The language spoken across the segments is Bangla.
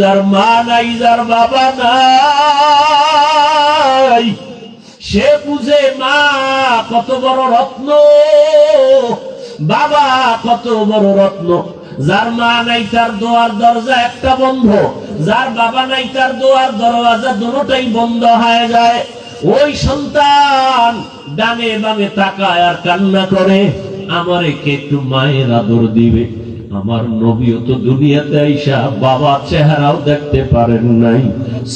যার মা নাই, যার বাবা নাই, সে বুঝে মা কত বড় রত্ন, বাবা কত বড় রত্ন। যার মা নাই তার দোয়ার দরজা একটা বন্ধ, যার বাবা নাই তার দোয়ার দরজা দুটোই বন্ধ হয়ে যায়। ওই সন্তান ডানে বামে তাকায় আর কান্না করে, আমারে কে একটু মায়ের আদর দিবে। আমার নবীও তো দুনিয়াতে আইসা বাবার চেহারাও দেখতে পারেন নাই।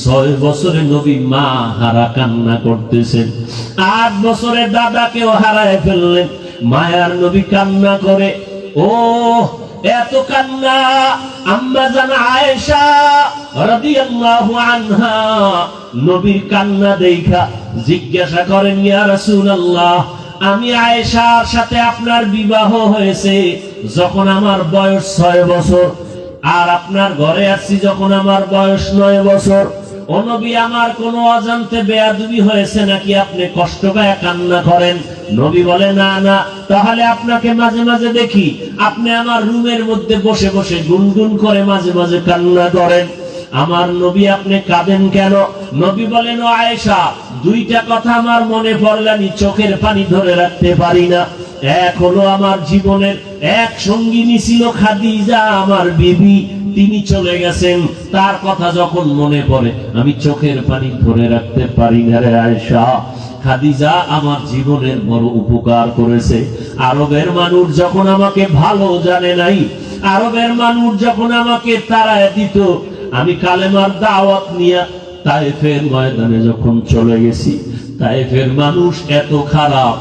6 বছরে নবী মা হারা কান্না করতেছেন। 8 বছরে দাদাকেও হারায় ফেললেন। মায়ার নবী কান্না করে, ও এত কান্না। আম্মা জান আয়েশা রাদিয়াল্লাহু আনহা নবীর কান্না দেখা জিজ্ঞাসা করেন, ইয়া রাসূলুল্লাহ, আমি আয়েশার সাথে আপনার বিবাহ হয়েছে যখন আমার বয়স 6 বছর, আর আপনার ঘরে আসছি যখন আমার বয়স 9 বছর। ও নবী, আমার কোন অজান্তে বেয়াদবি হয়েছে নাকি আপনি কষ্ট পায় কান্না করেন? নবী বলে, না না, তাহলে আপনাকে মাঝে মাঝে দেখি আপনি আমার রুমের মধ্যে বসে বসে গুনগুন করে মাঝে মাঝে কান্না করেন। আমার নবী, আপনি কাঁদেন কেন? নবী বলেন, ও আয়েশা, 2টা কথা আমার মনে পড়লে আমি চোখের পানি ধরে রাখতে পারি না। এক হলো আমার জীবনের এক সঙ্গিনী ছিল খাদিজা, আমার বিবি, তিনি চলে গেছেন, তার কথা যখন মনে পড়ে আমি চোখের পানি ধরে রাখতে পারি না রে আয়েশা। খাদিজা আমার জীবনের বড় উপকার করেছে। আরবের মানুষ যখন আমাকে ভালো জানে নাই, আরবের মানুষ যখন আমাকে তাড়ায় দিত, আমি কালেমার দাওয়াত নিয়ে তায়েফের ময়দানে যখন চলে গেছি, তায়েফের মানুষ এত খারাপ,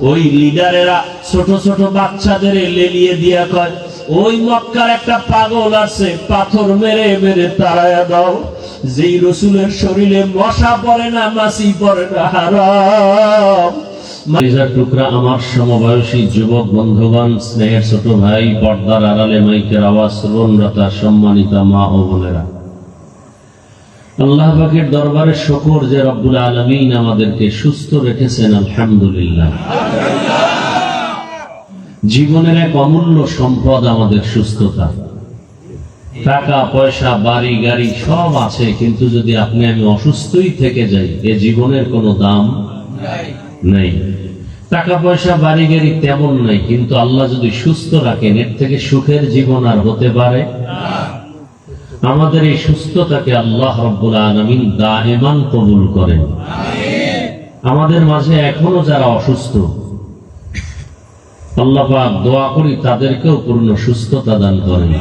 ওই লিডারেরা ছোট ছোট বাচ্চাদের লেলিয়ে দিয়া কয়, ওই মক্কার একটা পাগল আছে, পাথর মেরে মেরে তাড়ায়া দাও। যেই রসুলের শরীরে মশা পড়ে না, মাছি পড়ে না, হারাম। টুকরা আমার সমবয়সী যুবক বন্ধুগণ, স্নেহের ছোট ভাই, পর্দার আড়ালে মাইকের আওয়াজ শ্রবণরতা সম্মানিতা মা ও বোনেরা, আল্লাহ পাকের দরবারে শুকর যে রব্বুল আলামিন আমাদেরকে সুস্থ রেখেছেন, আলহামদুলিল্লাহ। জীবনের এক অমূল্য সম্পদ আমাদের সুস্থতা। টাকা পয়সা বাড়ি গাড়ি সব আছে, কিন্তু যদি আপনি আমি অসুস্থই থেকে যাই, এ জীবনের কোনো দাম নেই। টাকা পয়সা বাড়ি গাড়ি তেমন নাই, কিন্তু আল্লাহ যদি সুস্থ রাখেন, এর থেকে সুখের জীবন আর হতে পারে? আমাদের এই সুস্থতাকে আল্লাহ রাব্বুল আলামিন দাইমান কবুল করেন। আমাদের মাঝে এখনো যারা অসুস্থ, আল্লাহ পাক দোয়া করি তাদেরকেও পূর্ণ সুস্থতা দান করেন।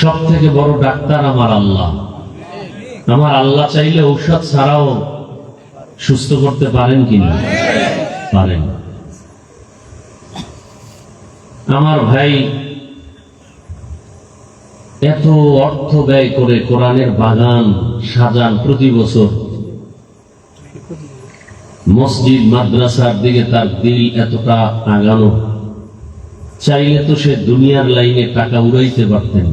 সব থেকে বড় ডাক্তার আমার আল্লাহ। আমার আল্লাহ চাইলে ঔষধ ছাড়াও সুস্থ করতে পারেন কিনা? পারেন। আমার ভাই এত অর্থ ব্যয় করে কোরআনের বাগান সাজান প্রতি বছর, মসজিদ মাদ্রাসার দিকে তার দিল এতটা আগানো, চাইলে তো সে দুনিয়ার লাইনে টাকা উড়াইতে পারতেন,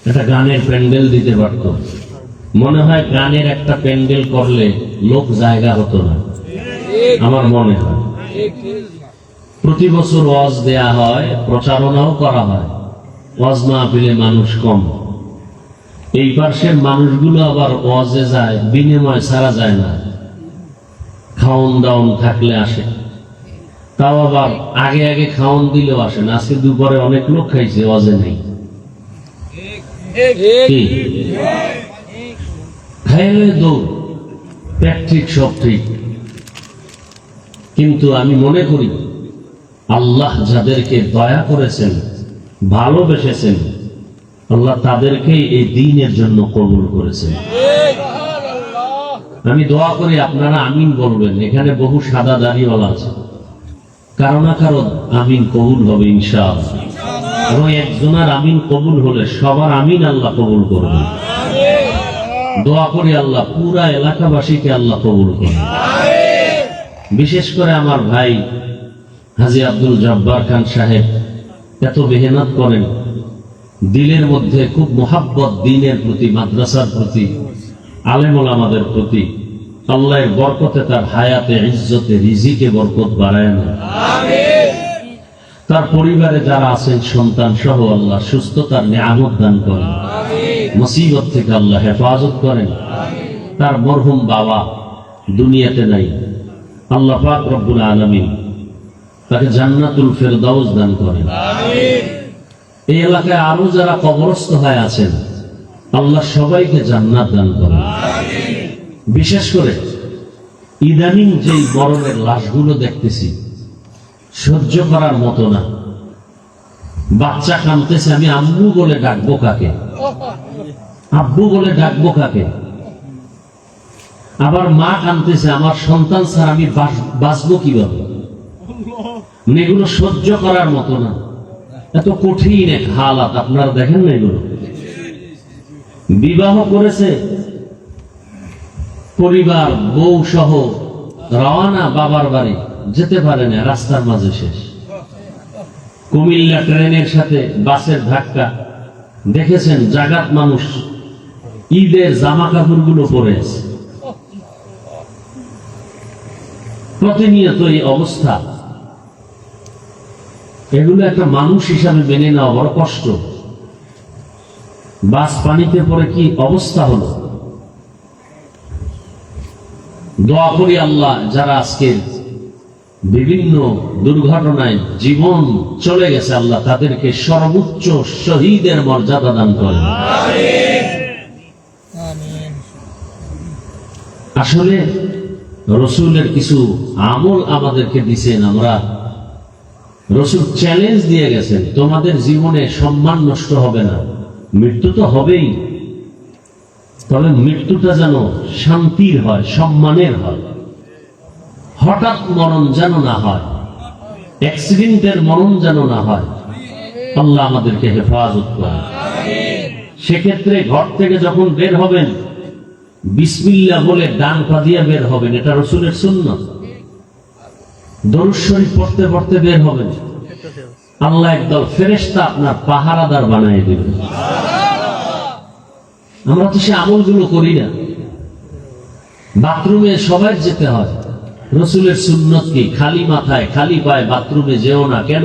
একটা গানের প্যান্ডেল দিতে পারত। মনে হয় গানের একটা প্যান্ডেল করলে লোক জায়গা হতো না, আমার মনে হয়। প্রতি বছর ওয়াজ দেয়া হয়, প্রচারণাও করা হয়, ওয়াজ মাহফিলে মানুষ কম। এই পার্শ্বের মানুষগুলো আবার ওয়াজে যায়, বিনিময় ছাড়া যায় না, খাওন দাওন থাকলে আসে। তাও আবার আগে আগে খাওন দিলেও আসে না। আজকে দুপুরে অনেক লোক খাইছে, ওয়াজে নেই। খাইলে দৌড়, পেট ঠিক, সব ঠিক। কিন্তু আমি মনে করি আল্লাহ যাদেরকে দয়া করেছেন, ভালোবেসেছেন, আল্লাহ তাদেরকেই এই দ্বীনের জন্য কবুল করেছেন। আমি দোয়া করি আপনারা আমিন বলবেন। এখানে বহু সাদা দাড়িওয়ালা আছে, কারো না কারো আমিন কবুল হবে ইনশাআল্লাহ। এবং একজনের আমিন কবুল হলে সবার আমিন আল্লাহ কবুল করবেন। দোয়া করি আল্লাহ পুরা এলাকাবাসীকে আল্লাহ কবুল করবেন। বিশেষ করে আমার ভাই হাজী আব্দুল জব্বার খান সাহেব এত মেহনত করেন, দিলের মধ্যে খুব মোহাব্বত দ্বীনের প্রতি, মাদ্রাসার প্রতি, আলেম ওলামাদের প্রতি। আল্লাহর বরকতে তার হায়াতে, ইজ্জতে, রিজিকে বরকত বাড়ায় না। তার পরিবারে যারা আছেন সন্তান সহ আল্লাহ সুস্থতার নিয়ামত দান করেন, মুসিবত থেকে আল্লাহ হেফাজত করেন। তার মরহুম বাবা দুনিয়াতে নাই, আল্লাহ পাক রব্বুল আলামিন তাকে জান্নাতুল ফেরদাউস দান করেন। এই এলাকায় আরো যারা কবরস্থ হয়ে আছেন আল্লাহ সবাইকে জান্নাত দান করেন। বিশেষ করে ইদানিং যেই মরণের লাশগুলো দেখতেছি সহ্য করার মতো না। বাচ্চা কাঁদতেছে, আমি আম্মু বলে ডাকবো কাকে, আব্বু বলে ডাকবো কাকে? আবার মা কাঁদতেছে, আমার সন্তান ছাড়া আমি বাঁচবো কিভাবে? এগুলো সহ্য করার মতো না। এত কঠিন এক হালাত, আপনারা দেখেন না এগুলো। বিবাহ করেছে, পরিবার বউ সহ রওনা বাবার বাড়ি, যেতে পারে না, রাস্তার মাঝে শেষ। কুমিল্লা ট্রেনের সাথে বাসের ধাক্কা, দেখেছেন জাগাত মানুষ ঈদের জামা কাপড় গুলো পরে আছে। প্রতিনিয়ত এই অবস্থা, এগুলো একটা মানুষ হিসাবে মেনে নেওয়া বড় কষ্ট। বাস পানিতে পড়ে কি অবস্থা হলো। দোয়া করি আল্লাহ যারা আজকে বিভিন্ন দুর্ঘটনায় জীবন চলে গেছে, আল্লাহ তাদেরকে সর্বোচ্চ শহীদের মর্যাদা দান করেন। আসলে রসুলের কিছু আমল আমাদেরকে দিছেন, আমরা রসুল চ্যালেঞ্জ দিয়ে গেছেন, তোমাদের জীবনে সম্মান নষ্ট হবে না, মৃত্যু তো হবেই, তবে মৃত্যুটা যেন শান্তির হয়, সম্মানের হয়। হঠাৎ মরণ যেন না হয়, অ্যাক্সিডেন্টের মরণ যেন না হয়। আল্লাহ আমাদেরকে হেফাজত করেন। সেক্ষেত্রে ঘর থেকে যখন বের হবেন বিসমিল্লাহ বলে ডান পা দিয়ে বের হবেন, এটা রসুলের সুন্নাত। দরুদ শরীফ পড়তে পড়তে বের হবেন, আল্লাহ একদল ফেরেশতা আপনার পাহারাদার বানিয়ে দেবেন। আমরা তো সে আমলগুলো করি না। বাথরুমে সবাই যেতে হয়, রসুলের সুন্নত কি খালি মাথায় খালি পায়ে বাথরুমে যেও না। কেন?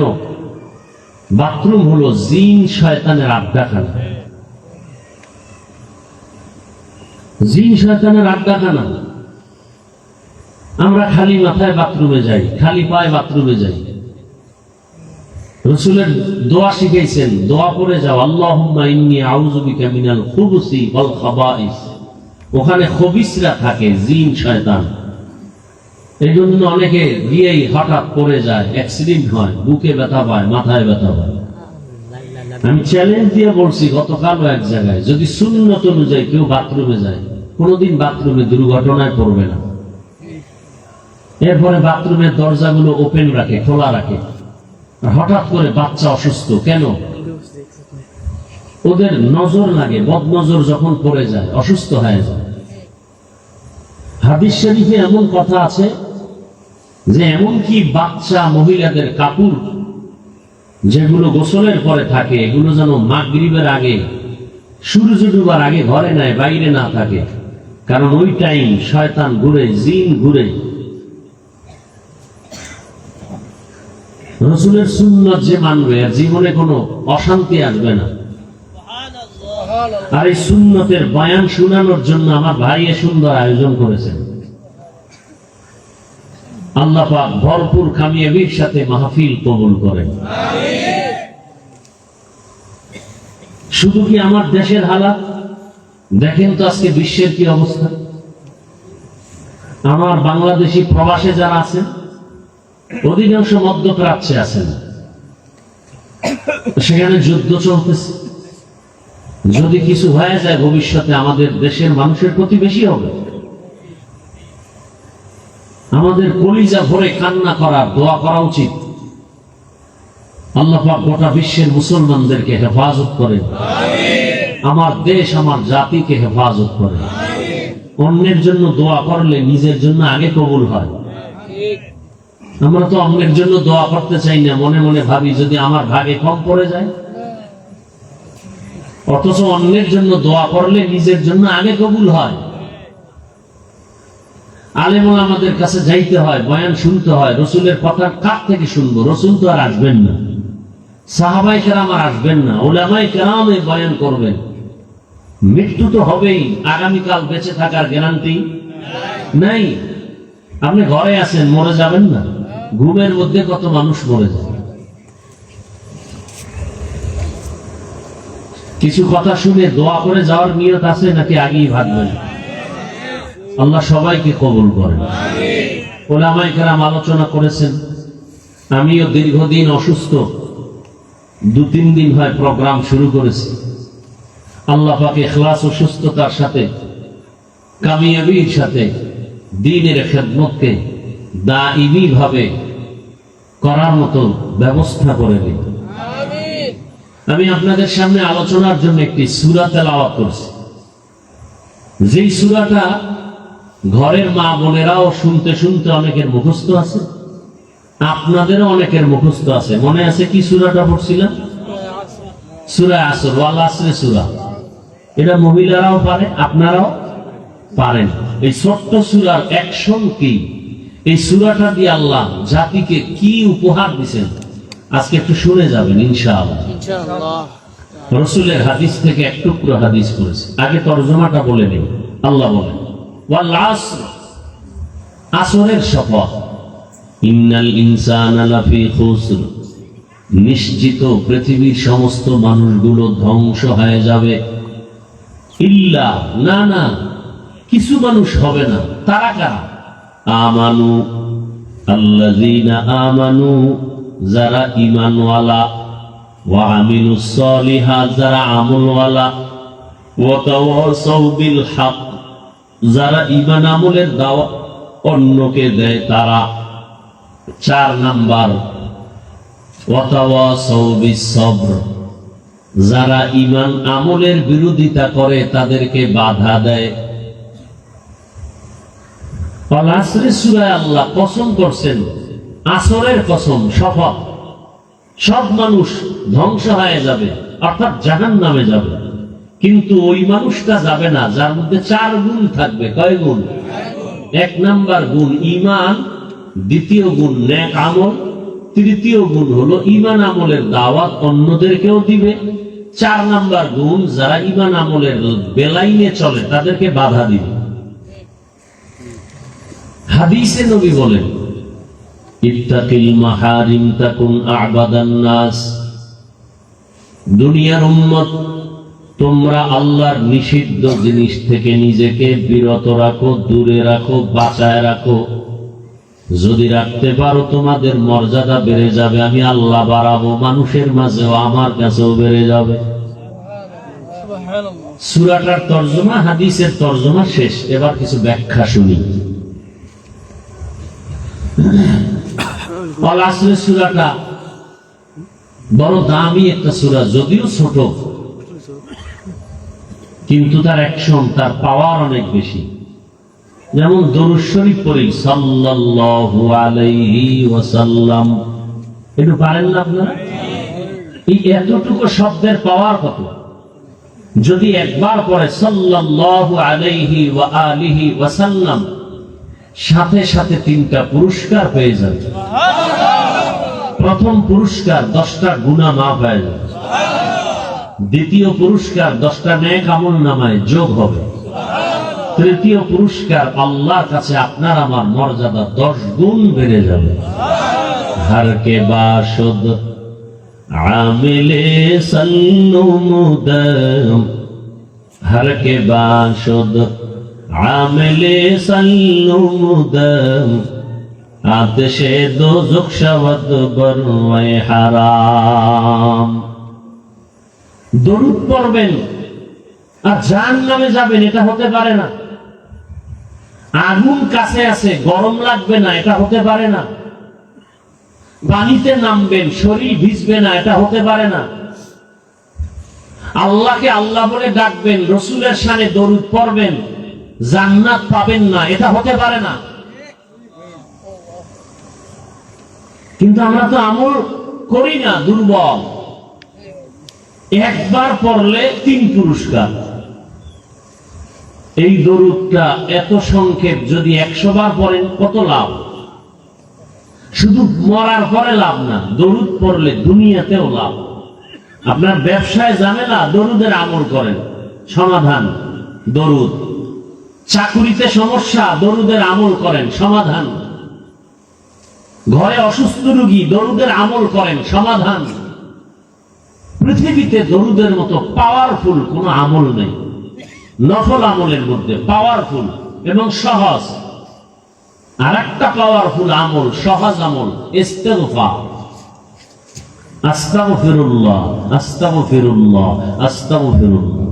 বাথরুম হলো জিন শয়তানের আড্ডাখানা, জিন শয়তানের আড্ডাখানা। আমরা খালি মাথায় বাথরুমে যাই, খালি পায়ে বাথরুমে যাই। রসুলের দোয়া শিখাইছেন, দোয়া করে যাও, আল্লাহুম্মা ইন্নী আউযু বিকা মিনাল খুবুসি ওয়াল খাবাইস। ওখানে খবিসরা থাকে, জিন শয়তান। এই জন্য অনেকে গিয়েই হঠাৎ পড়ে যায়, অ্যাক্সিডেন্ট হয়, বুকে ব্যথা পায়, মাথায় ব্যথা পায়। আমি চ্যালেঞ্জ দিয়ে বলছি গতকালও এক জায়গায়, যদি সুন্নত অনুযায়ী কেউ বাথরুমে যায়, কোনোদিন বাথরুমে দুর্ঘটনায় পড়বে না। এরপরে বাথরুমের দরজাগুলো ওপেন রাখে, খোলা রাখে। হঠাৎ করে বাচ্চা অসুস্থ, কেন? ওদের নজর লাগে, বদনজর যখন পড়ে যায় অসুস্থ হয়ে যায়। হাদিস শরীফে এমন কথা আছে যে এমনকি বাচ্চা মহিলাদের কাপড় যেগুলো গোসলের পরে থাকে, এগুলো যেন মাগরিবের আগে, সূর্য ডুবার আগে ঘরে নেয়, বাইরে না থাকে। কারণ ওই টাইম শয়তান ঘুরে, জিন ঘুরে। রসুলের সুন্নাত যে মানবে আর জীবনে কোনো অশান্তি আসবে না। আর এই সুন্নতের বয়ান শোনানোর জন্য আমার ভাই এ সুন্দর আয়োজন করেছেন। আল্লাহ পাক ভরপুর কামিয়াবির সাথে মাহফিল কবুল করেন। শুধু কি আমার দেশের হালাত দেখেন তো, আজকে বিশ্বের কি অবস্থা। আমার বাংলাদেশি প্রবাসে যারা আছেন অধিকাংশ মধ্যপ্রাচ্যে আছেন, সেখানে যুদ্ধ চলতেছে। যদি কিছু হয়ে যায় ভবিষ্যতে আমাদের দেশের মানুষের ক্ষতি বেশি হবে। আমাদের কলিজা ভরে কান্না করার, দোয়া করা উচিত। আল্লাহ পাক গোটা বিশ্বের মুসলমানদেরকে হেফাজত করেন, আমার দেশ আমার জাতিকে হেফাজত করেন। অন্যের জন্য দোয়া করলে নিজের জন্য আগে কবুল হয়। আমরা তো অন্যের জন্য দোয়া করতে চাই না, মনে মনে ভাবি যদি আমার ভাগে কম পড়ে যায়। অথচ অন্যের জন্য দোয়া করলে নিজের জন্য আগে কবুল হয়। আলেম ওলামাদের কাছে যাইতে হয়, বয়ান শুনতে হয়। রসুলের কথা কার থেকে শুনবো? রসুল তো আর আসবেন না। সাহাবায়ে কেরাম আর আসবেন না, উলামায়ে কেরাম বয়ান করবেন। মৃত্যু তো হবেই, আগামীকাল বেঁচে থাকার গ্যারান্টি নাই। আপনি ঘরে আছেন, মরে যাবেন না? ঘুমের মধ্যে কত মানুষ মরে যায়। কিছু কথা শুনে দোয়া করে যাওয়ার নিয়ত আছে নাকি আগেই ভাববেন? আল্লাহ সবাইকে কবুল করেন। উলামায়ে কেরাম আলোচনা করেছেন। আমিও দীর্ঘদিন অসুস্থ, 2-3 দিন হয় প্রোগ্রাম শুরু করেছি। আল্লাহ পাক ইখলাস ও সুস্থতার সাথে, কামিয়াবির সাথে দ্বীনের খেদমতকে দাইমি ভাবে করার মতো ব্যবস্থা করে দিন। আমি আপনাদের সামনে আলোচনার জন্য একটি সূরা তেলাওয়াত করছি, যেই সূরাটা ঘরের মা বোনেরাও শুনতে শুনতে অনেকের মুখস্থ আছে, আপনাদেরও অনেকের মুখস্থ আছে। মনে আছে কি সূরাটা পড়ছিলাম? সূরা আসর, ওয়াল আসরে সূরা। এটা মহিলারাও পারে, আপনারাও পারেন। এই ছোট্ট সূরার অ্যাকশন কি, এই সূরাটা দিয়ে আল্লাহ জাতিকে কি উপহার দিবেন, আজকে একটু শুনে যাবেন ইনশাআল্লাহ। রাসূলের হাদিস থেকে এক টুকরো হাদিস করেছে। আগে তরজমাটা বলে নেই। আল্লাহ বলেন, ওয়াল আসর, আসরের শপথ, ইন্নাল ইনসানা লাফি খুসর, নিশ্চিত পৃথিবীর সমস্ত মানুষগুলো ধ্বংস হয়ে যাবে। ইল্লা, না না, কিছু মানুষ হবে না। তারা কারা? আমানু, আল্লাযীনা আমানু, যারা ঈমানওয়ালা, ওয়া আমিলুস সলিহাত, যারা আমলওয়ালা, ওয়া তাওয়াসাউ বিল হক, যারা ঈমান আমলের দাওয়াত অন্যকে দেয় তারা। 4 নাম্বার, ওয়া তাওয়াসাউ বিস সবর, যারা ঈমান আমলের বিরোধিতা করে তাদেরকে বাধা দেয়। ওয়াল আসরে সূরায় আল্লাহ কসম করছেন, আসরের কসম, শপথ, সব মানুষ ধ্বংস হয়ে যাবে, অর্থাৎ জাহান্নামে যাবে। কিন্তু ওই মানুষটা যাবে না যার মধ্যে 4 গুণ থাকবে। কয় গুণ? 1 নাম্বার গুণ ঈমান, 2য় গুণ নেক আমল, 3য় গুণ হলো ঈমান আমলের দাওয়াত অন্যদেরকেও দিবে, 4 নাম্বার গুণ যারা ঈমান আমলের বেলাইনে চলে তাদেরকে বাধা দিবে। হাদিসে নবী বলেন, ইত্তাকিল মাহারিম তাকুন আ'বাদান নাস, দুনিয়ার উম্মত তোমরা আল্লাহর নিষিদ্ধ জিনিস থেকে নিজেকে বিরত রাখো, দূরে রাখো, বাঁচায় রাখো। যদি রাখতে পারো তোমাদের মর্যাদা বেড়ে যাবে, আমি আল্লাহ বাড়াবো, মানুষের মাঝেও আমার কাছেও বেড়ে যাবে। সূরাটার তরজমা, হাদিসের তরজমা শেষ। এবার কিছু ব্যাখ্যা শুনি। ওয়াল আসরের সূরাটা বড় দামি একটা সূরা, যদিও ছোট, কিন্তু তার অ্যাকশন, তার পাওয়ার অনেক বেশি। যেমন দরুদ শরীফ পড়ি, সাল্লাল্লাহু আলাইহি ওয়াসাল্লাম, একটু পারেন না আপনারা? এই এতটুকু শব্দের পাওয়ার কত! যদি একবার পড়ে সাল্লাল্লাহু আলাইহি ওয়া আলিহি ওয়াসাল্লাম, সাথে সাথে 3টা পুরস্কার পেয়ে যাবে। প্রথম পুরস্কার 10টা গুনাহ মাফ হয়ে যাবে। দ্বিতীয় পুরস্কার 10টা নেক আমল নামায় যোগ হবে। তৃতীয় পুরস্কার আল্লাহর কাছে আপনার আমার মর্যাদা 10 গুণ বেড়ে যাবে। হর কে বাশুদ আমিলে সল্লু মুদম, হর কে বাশুদ আমিলে সল্লু মুদম, আতশে দোজখ শবদ বরওয়ে হারাম। দরুদ পড়বেন আর জাহান্নামে যাবেন, এটা হতে পারে না। আগুন কাছে আছে, গরম লাগবে না, এটা হতে পারে না। পানিতে নামবেন, শরীর ভিজবে না, এটা হতে পারে না। আল্লাহকে আল্লাহ বলে ডাকবেন, রসুলের শানে দরুদ পড়বেন, জান্নাত পাবেন না, এটা হতে পারে না। কিন্তু আমরা তো আমল করি না, দুর্বল। একবার পড়লে 3 পুরস্কার। এই দরুদটা এত সংক্ষেপ, যদি 100 বার পড়েন কত লাভ। শুধু মরার পরে লাভ না, দরুদ পড়লে দুনিয়াতেও লাভ। আপনার ব্যবসায় ঝামেলা, দরুদের আমল করেন, সমাধান দরুদ। চাকুরিতে সমস্যা, দরুদের আমল করেন, সমাধান। ঘরে অসুস্থ রোগী, দরুদের আমল করেন, সমাধান। পৃথিবীতে দরুদের মতো পাওয়ারফুল কোন আমল নেই। নফল আমলের মধ্যে পাওয়ারফুল এবং সহজ। আর একটা পাওয়ারফুল আমল, সহজ আমল, ইস্তেগফার। আস্তাগফিরুল্লাহ, আস্তাগফিরুল্লাহ, আস্তাগফিরুল্লাহ।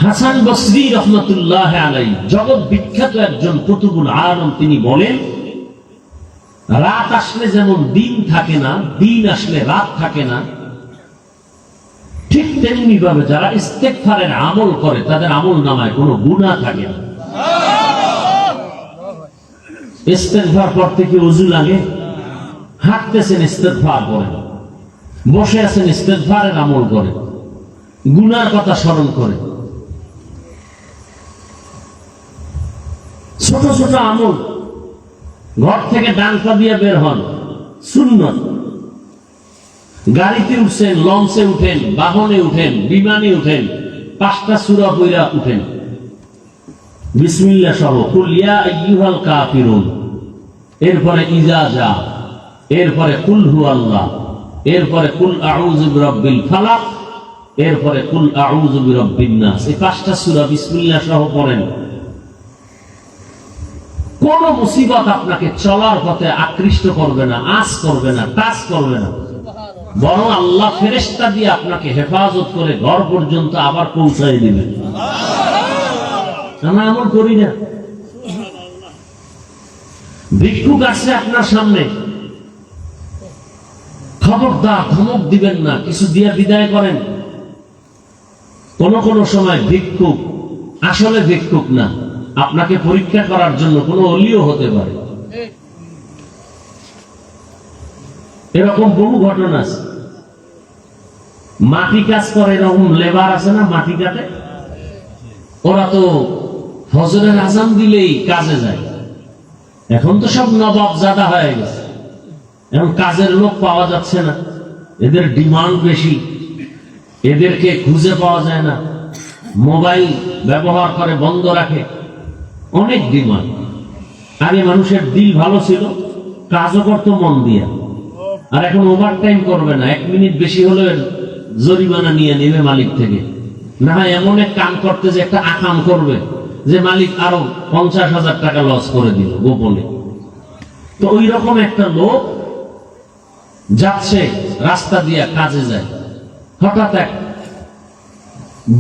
হাসান বসরি রহমতুল্লাহ আলাইহি, জগৎ বিখ্যাত একজন কুতুবুল আলম, তিনি বলেন, রাত আসলে যেমন দিন থাকে না, দিন আসলে রাত থাকে না, ঠিক তেমনি ভাবে যারা ইস্তেগফারের আমল করে তাদের আমল নামায় কোনো গুনাহ থাকে না। ইস্তেগফার করতে কি ওযু লাগে? হাঁটতেছেন ইস্তেগফার করেন, বসে আছেন ইস্তেগফারের আমল করে, গুনার কথা স্মরণ করে। ছোট ছোট আমল, ঘর থেকে ডান পা দিয়ে বের হন, সুন্নত। গাড়িতে উঠছেন, লঞ্চে উঠেন, বাহনে উঠেন, বিমানে উঠেন, 5টা সূরা পড়া উঠেন, বিসমিল্লাহ সহ, কুল ইয়া আইয়ুহাল কাফিরুন, এরপরে ইজা যা, এরপরে কুল হুয়াল্লাহ, এরপরে কুল আউযু বিরাব্বিল ফালাক, এরপরে কুল আউযু বিরাব্বিন নাস। এই 5টা সূরা বিসমিল্লাহ সহ পড়েন। কোন মুসিবত আপনাকে চলার পথে আকৃষ্ট করবে না, আঁচ করবে না, টাচ করবে না, বরং আল্লাহ ফেরেশতা দিয়ে আপনাকে হেফাজত করে ঘর পর্যন্ত আবার পৌঁছায় দিবেন। আমরা আমল করি না। ভিক্ষুক আসছে আপনার সামনে, খবরদার ধমক দিবেন না, কিছু দিয়ে বিদায় করেন। কোন কোন সময় ভিক্ষুক আসলে ভিক্ষুক না, আপনাকে পরীক্ষা করার জন্য কোনো অলিও হতে পারে। এরকম বহু ঘটনা আছে। মাটি কাজ করে, এরকম লেবার আছে না, মাটি কাটে, ওরা তো ফজরের আজান দিলেই কাজে যায়। এখন তো সব নবাব জাদা হয়ে গেছে, এখন কাজের লোক পাওয়া যাচ্ছে না, এদের ডিমান্ড বেশি, এদেরকে খুঁজে পাওয়া যায় না, মোবাইল ব্যবহার করে, বন্ধ রাখে, অনেক ডিমান্ড। আগে মানুষের দিল ভালো ছিল, কাজও করতো মন দিয়া, আর এখন ওভার টাইম করবে না, 1 মিনিট বেশি হলে জরিমানা নিয়ে নেবে মালিক থেকে। না হয় এমন এক কাম করতে যে একটা আকাম করবে যে মালিক আরো 50,000 টাকা লস করে দিল গোপনে। তো ওই রকম একটা লোক যাচ্ছে রাস্তা দিয়ে কাজে যায়, হঠাৎ এক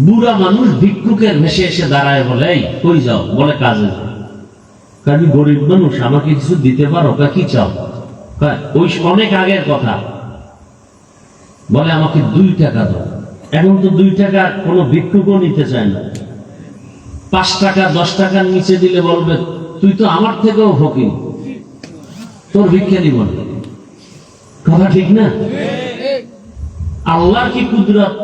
বুড়া মানুষ ভিক্ষুকের ভেসে এসে দাঁড়ায়, বলে, এই কই যাও? বলে, কাজে যাও। আমি গরিব মানুষ, আমাকে কিছু দিতে পারো? কি চাও? ওই অনেক আগের কথা। বলে, আমাকে 2 টাকা দাও। এখন তো 2 টাকা কোনো ভিক্ষুকও নিতে চায় না। 5 টাকা 10 টাকার নিচে দিলে বলবে, তুই তো আমার থেকেও ফকির, তোর ভিক্ষা দিব না। কথা ঠিক না? আল্লাহর কি কুদরত!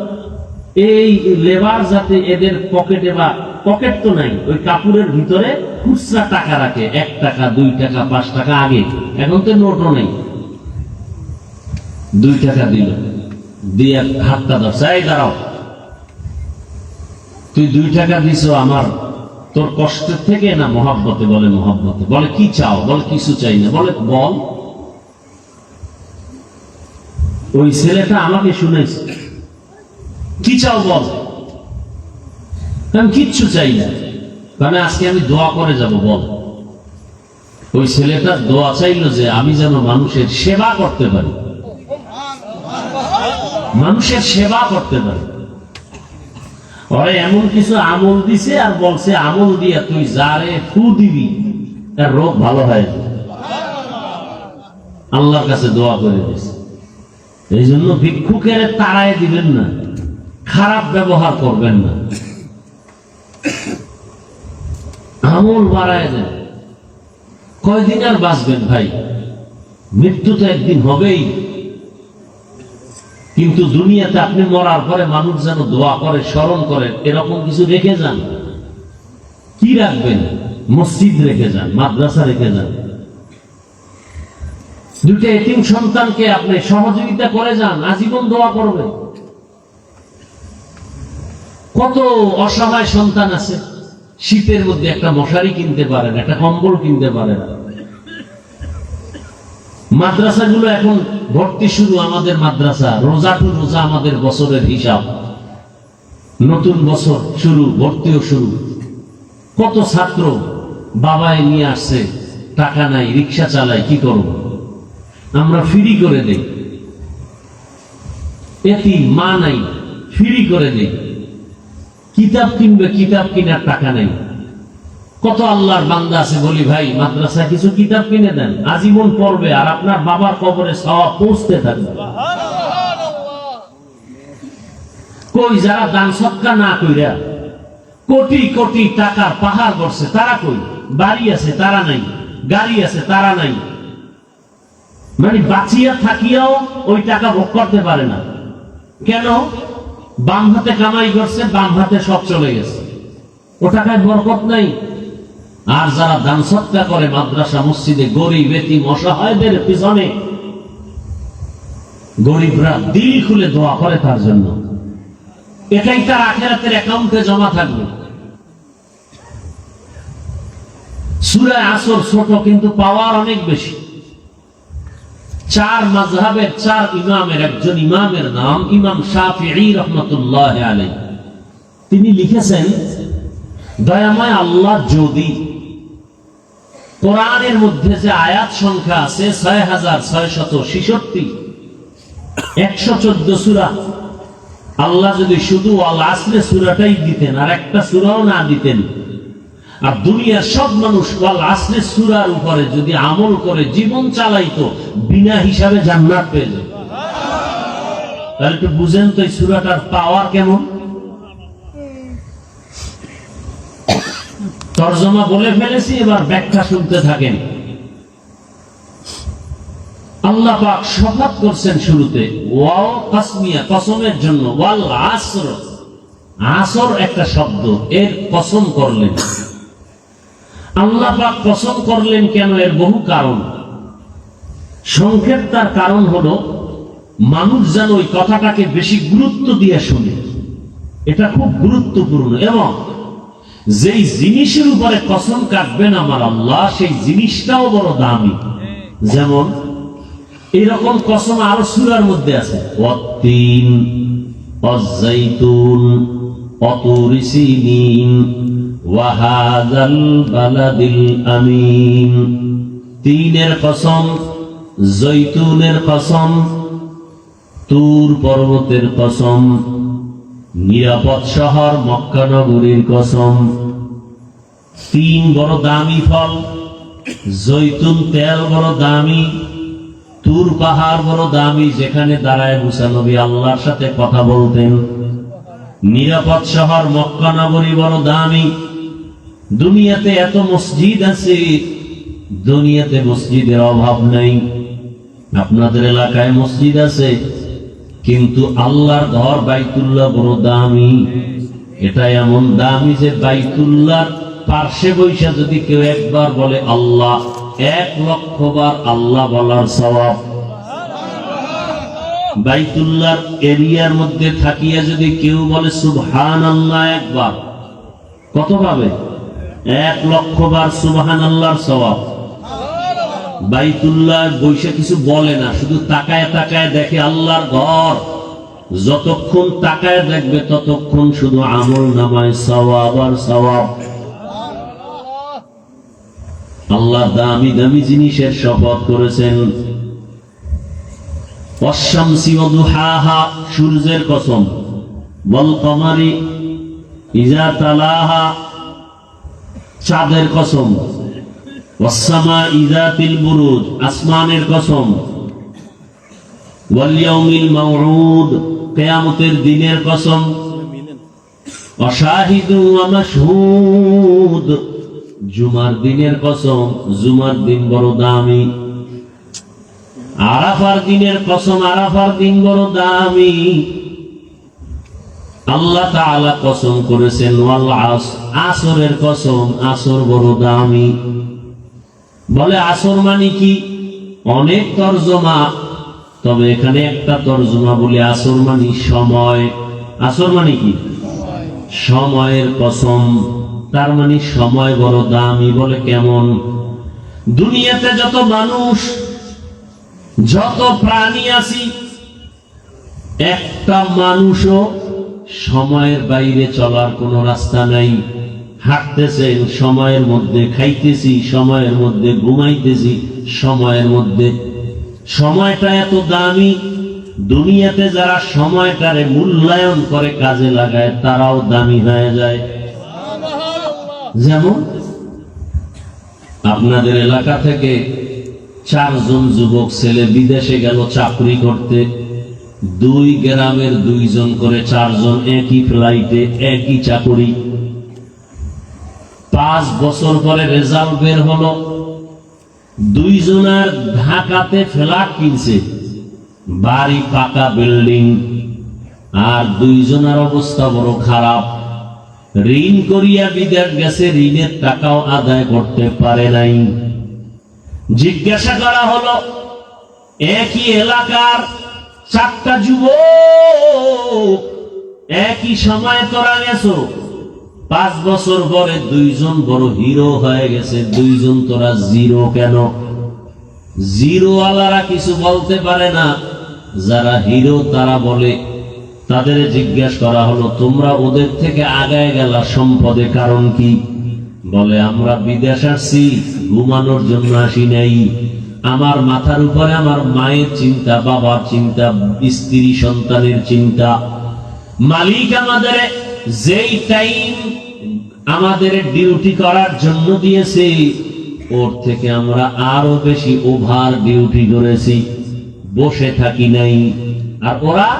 এই লেবার যাতে এদের পকেটে, বা পকেট তো নাই, ওই কাপড়ের ভিতরে খুচরা টাকা রাখে, 1 টাকা 2 টাকা 5 টাকা। আগে, এখন তো নোটও নেই। 2 টাকা দিল, দিয়ে হাতটা ধরছে, এই দাঁড়াও, তুই 2 টাকা দিছ আমার, তোর কষ্টের থেকে না মহব্বতে? বলে, মহব্বতে। বলে, কি চাও? বলে, কিছু চাই না। বলে, বল। ওই ছেলেটা আমাকে শুনেছে, কি চাও বল। আমি কিচ্ছু চাই না, কারণ আজকে আমি দোয়া করে যাব। বল। ওই ছেলেটা দোয়া চাইলো যে আমি যেন মানুষের সেবা করতে পারি, মানুষের সেবা করতে পারি। ওরে এমন কিছু আমল দিছে আর বলছে, আমল দিয়া তুই যারে ফু দিবি তার রোগ ভালো হয়। আল্লাহর কাছে দোয়া করে দিছে। এই জন্য ভিক্ষুকের তাড়ায় দিবেন না, খারাপ ব্যবহার করবেন না, আমল বাড়ায় দেন। কয়দিন আর বাঁচবেন ভাই? মৃত্যু তো একদিন হবেই। কিন্তু দুনিয়াতে আপনি মরার পরে মানুষ যেন দোয়া করে, স্মরণ করে, এরকম কিছু রেখে যান। কি রাখবেন? মসজিদ রেখে যান, মাদ্রাসা রেখে যান, দুইটা এতিম সন্তানকে আপনি সহযোগিতা করে যান, আজীবন দোয়া করবেন। কত অসহায় সন্তান আছে, শীতের মধ্যে একটা মশারি কিনতে পারেন, একটা কম্বল কিনতে পারেন। মাদ্রাসাগুলো এখন ভর্তি শুরু, আমাদের মাদ্রাসা রোজা টু রোজা আমাদের বছরের হিসাব, নতুন বছর শুরু, ভর্তিও শুরু। কত ছাত্র বাবায় নিয়ে আসছে, টাকা নাই, রিক্সা চালাই, কি করব? আমরা ফ্রি করে দেই, এতিম মা নাই, ফ্রি করে দেই। কিতাব কিনবে, কিতাব কিনার টাকা নাই। কত আল্লাহর বান্দা আছে, বলি ভাই মাদ্রাসায় কিছু কিতাব কিনে দেন, আজীবন পড়বে, আর আপনার বাবার কবরে সওয়াব পৌঁছতে থাকবে। কই যারা দান সদকা না কইরা কোটি কোটি টাকার পাহাড় করছে, তারা কই? বাড়ি আছে তারা নাই, গাড়ি আছে তারা নাই, মানে বাঁচিয়া থাকিয়াও ওই টাকা ভোগ করতে পারে না। কেন? বাম হাতে কামাই করছে, বাম হাতে সব চলে গেছে, ও টাকায় বরকত নাই। আর যারা দান সদকা করে মাদ্রাসা মসজিদে, গরিব এতিম অসহায়দের পিছনে, গরিবরা দিল খুলে দোয়া করে তার জন্য, এটাই তার আখিরাতের অ্যাকাউন্টে জমা থাকবে। সূরা আসর ছোট, কিন্তু পাওয়ার অনেক বেশি। চার মাযহাবের চার ইমামের একজন ইমামের নাম ইমাম শাফিঈ রাহমাতুল্লাহ আলাইহি। তিনি লিখেছেন, দয়াময় আল্লাহ যদি কোরআনের মধ্যে যে আয়াত সংখ্যা আছে ৬৬৬৬, ১১৪ সূরা, আল্লাহ যদি শুধু আল আসরে সূরাটাই দিতেন, আর একটা সূরাও না দিতেন, আর দুনিয়ার সব মানুষ আল আসরে সূরার উপরে যদি আমল করে জীবন চালাইতো, বিনা হিসাবে জান্নাত পেয়ে যেত। তাহলে একটু বুঝেন তো এই সূরাটার পাওয়ার কেমন। তরজমা বলে ফেলেছি, এবার ব্যাখ্যা শুনতে থাকেন। আল্লাহ পাক শপথ করছেন শুরুতে, ওয়াও কাসমিয়া, কসমের জন্য, ওয়াল আসর, আসর একটা শব্দ, এর কসম করলেন। আল্লাহ পাক কসম করলেন কেন? এর বহু কারণ। সংক্ষেপ তার কারণ হলো, মানুষ যেন ওই কথাটাকে বেশি গুরুত্ব দিয়ে শুনে, এটা খুব গুরুত্বপূর্ণ। এবং যেই জিনিসের উপরে কসম কাটবেন আমার আল্লাহ, সেই জিনিসটাও বড় দামি। যেমন এরকম কসম আরো সূরার মধ্যে আছে, ওয়াত্তিন ওয়াজ্জাইতুন ওয়াতুরি সিনিন ওয়া হাযাল বালাদিল আমিন। তিনের কসম, জৈতুনের কসম, তুর পর্বতের কসম, নিরাপদ শহর মক্কা নগরীর কসম। তিন বড় দামি ফল, জৈতুন তেল বড় দামি, তুর পাহাড় বড় দামি, যেখানে দাঁড়ায় মুসা নবী আল্লাহর সাথে কথা বলতেন। নিরাপদ শহর মক্কা নগরী বড় দামি। দুনিয়াতে এত মসজিদ আছে, দুনিয়াতে মসজিদের অভাব নাই। আপনাদের এলাকায় মসজিদ আছে, কিন্তু আল্লাহর ঘর বাইতুল্লাহ বড় দামি। এটা এমন দামি যে বাইতুল্লাহর পার্শ্বে বৈশা যদি কেউ একবার বলে আল্লাহ, ১,০০,০০০ বার আল্লাহ বলার সওয়াব। বাইতুল্লাহর এরিয়ার মধ্যে থাকিয়া যদি কেউ বলে সুবহানাল্লাহ একবার, কত পাবে? ১,০০,০০০ বার সুবহানাল্লাহর সওয়াব। বাইতুল্লাহ বৈশা কিছু বলে না, শুধু তাকায় তাকায় দেখে আল্লাহর ঘর। যতক্ষণ তাকায় দেখবে ততক্ষণ শুধু আমল নামায় সওয়াব আর সওয়াব। আল্লাহ দামি দামি জিনিসের শপথ করেছেন। ওয়াশ-শামসি ওয়া দুহাহা, সূর্যের কসম। ওয়াল কমারি ইযা তালাহা, চাঁদের কসম। ওয়াস সামাই যাতিল বুরুজ, আসমানের কসম। ওয়াল ইয়াউমিল মাউউদ, কিয়ামতের দিনের কসম। ওয়া শাহিদু ওয়া মাশহুদ, জুমার দিনের কসম। জুমার দিন বড় দামি। আরাফার দিনের কসম, আরাফার দিন বড় দামি। আল্লাহ তাআলা কসম করেছেন ওয়াল আসর, আসরের কসম, আসর বড় দামি। বলে আসর মানে কি? অনেক তরজমা, তবে এখানে একটা তরজমা বলি, আসর মানে সময়। আসর মানে কি? সময়ের কসম। তার মানে সময় বড় দামি। বলে কেমন? দুনিয়াতে যত মানুষ, যত প্রাণী আছি, একটা মানুষও সময়ের বাইরে চলার কোনো রাস্তা নাই। হাঁটতেছেন সময়ের মধ্যে, খাইতেছি সময়ের মধ্যে, ঘুমাইতেছি সময়ের মধ্যে। সময়টা এত দামি, দুনিয়াতে যারা সময়টারে মূল্যায়ন করে কাজে লাগায় তারাও দামি হয়ে যায়। যেমন আপনাদের এলাকা থেকে 4 জন যুবক ছেলে বিদেশে গেল চাকরি করতে। 2 গ্রামের 2 জন করে 4 জন একই ফ্লাইটে, একই চাকরি। 5 বছর পরে রেজাল্ট বের হলো, 2 জনের ঢাকাতে ফ্ল্যাট কিনছে, বাড়ি পাকা বিল্ডিং, আর 2 জনের অবস্থা বড় খারাপ। ঋণ করিয়া বিদেশ গেছে, ঋণের টাকাও আদায় করতে পারে নাই। জিজ্ঞাসা করা হলো, একই এলাকার 4টা যুবক, একই সময় তোরা গেছো, 5 বছর পরে 2 জন বড় হিরো হয়ে গেছে, 2 জন তোরা জিরো কেন? জিরো ওয়ালারা কিছু বলতে পারে না, যারা হিরো তারা বলে। তাদের জিজ্ঞাসা করা হলো, তোমরা ওদের থেকে আগায় গেলা সম্পদে, কারণ কি? বলে, আমরা বিদেশ আসছি ঘুমানোর জন্য আসি নাই। আমার মাথার উপরে আমার মায়ের চিন্তা, বাবার চিন্তা, স্ত্রী সন্তানের চিন্তা। মালিক আমাদের যেই টাইম আমাদের ডিউটি করার জন্য দিয়েছে, ওর থেকে আমরা আরো বেশি ওভার ডিউটি করেছি, বসে থাকি নাই। আর ওরা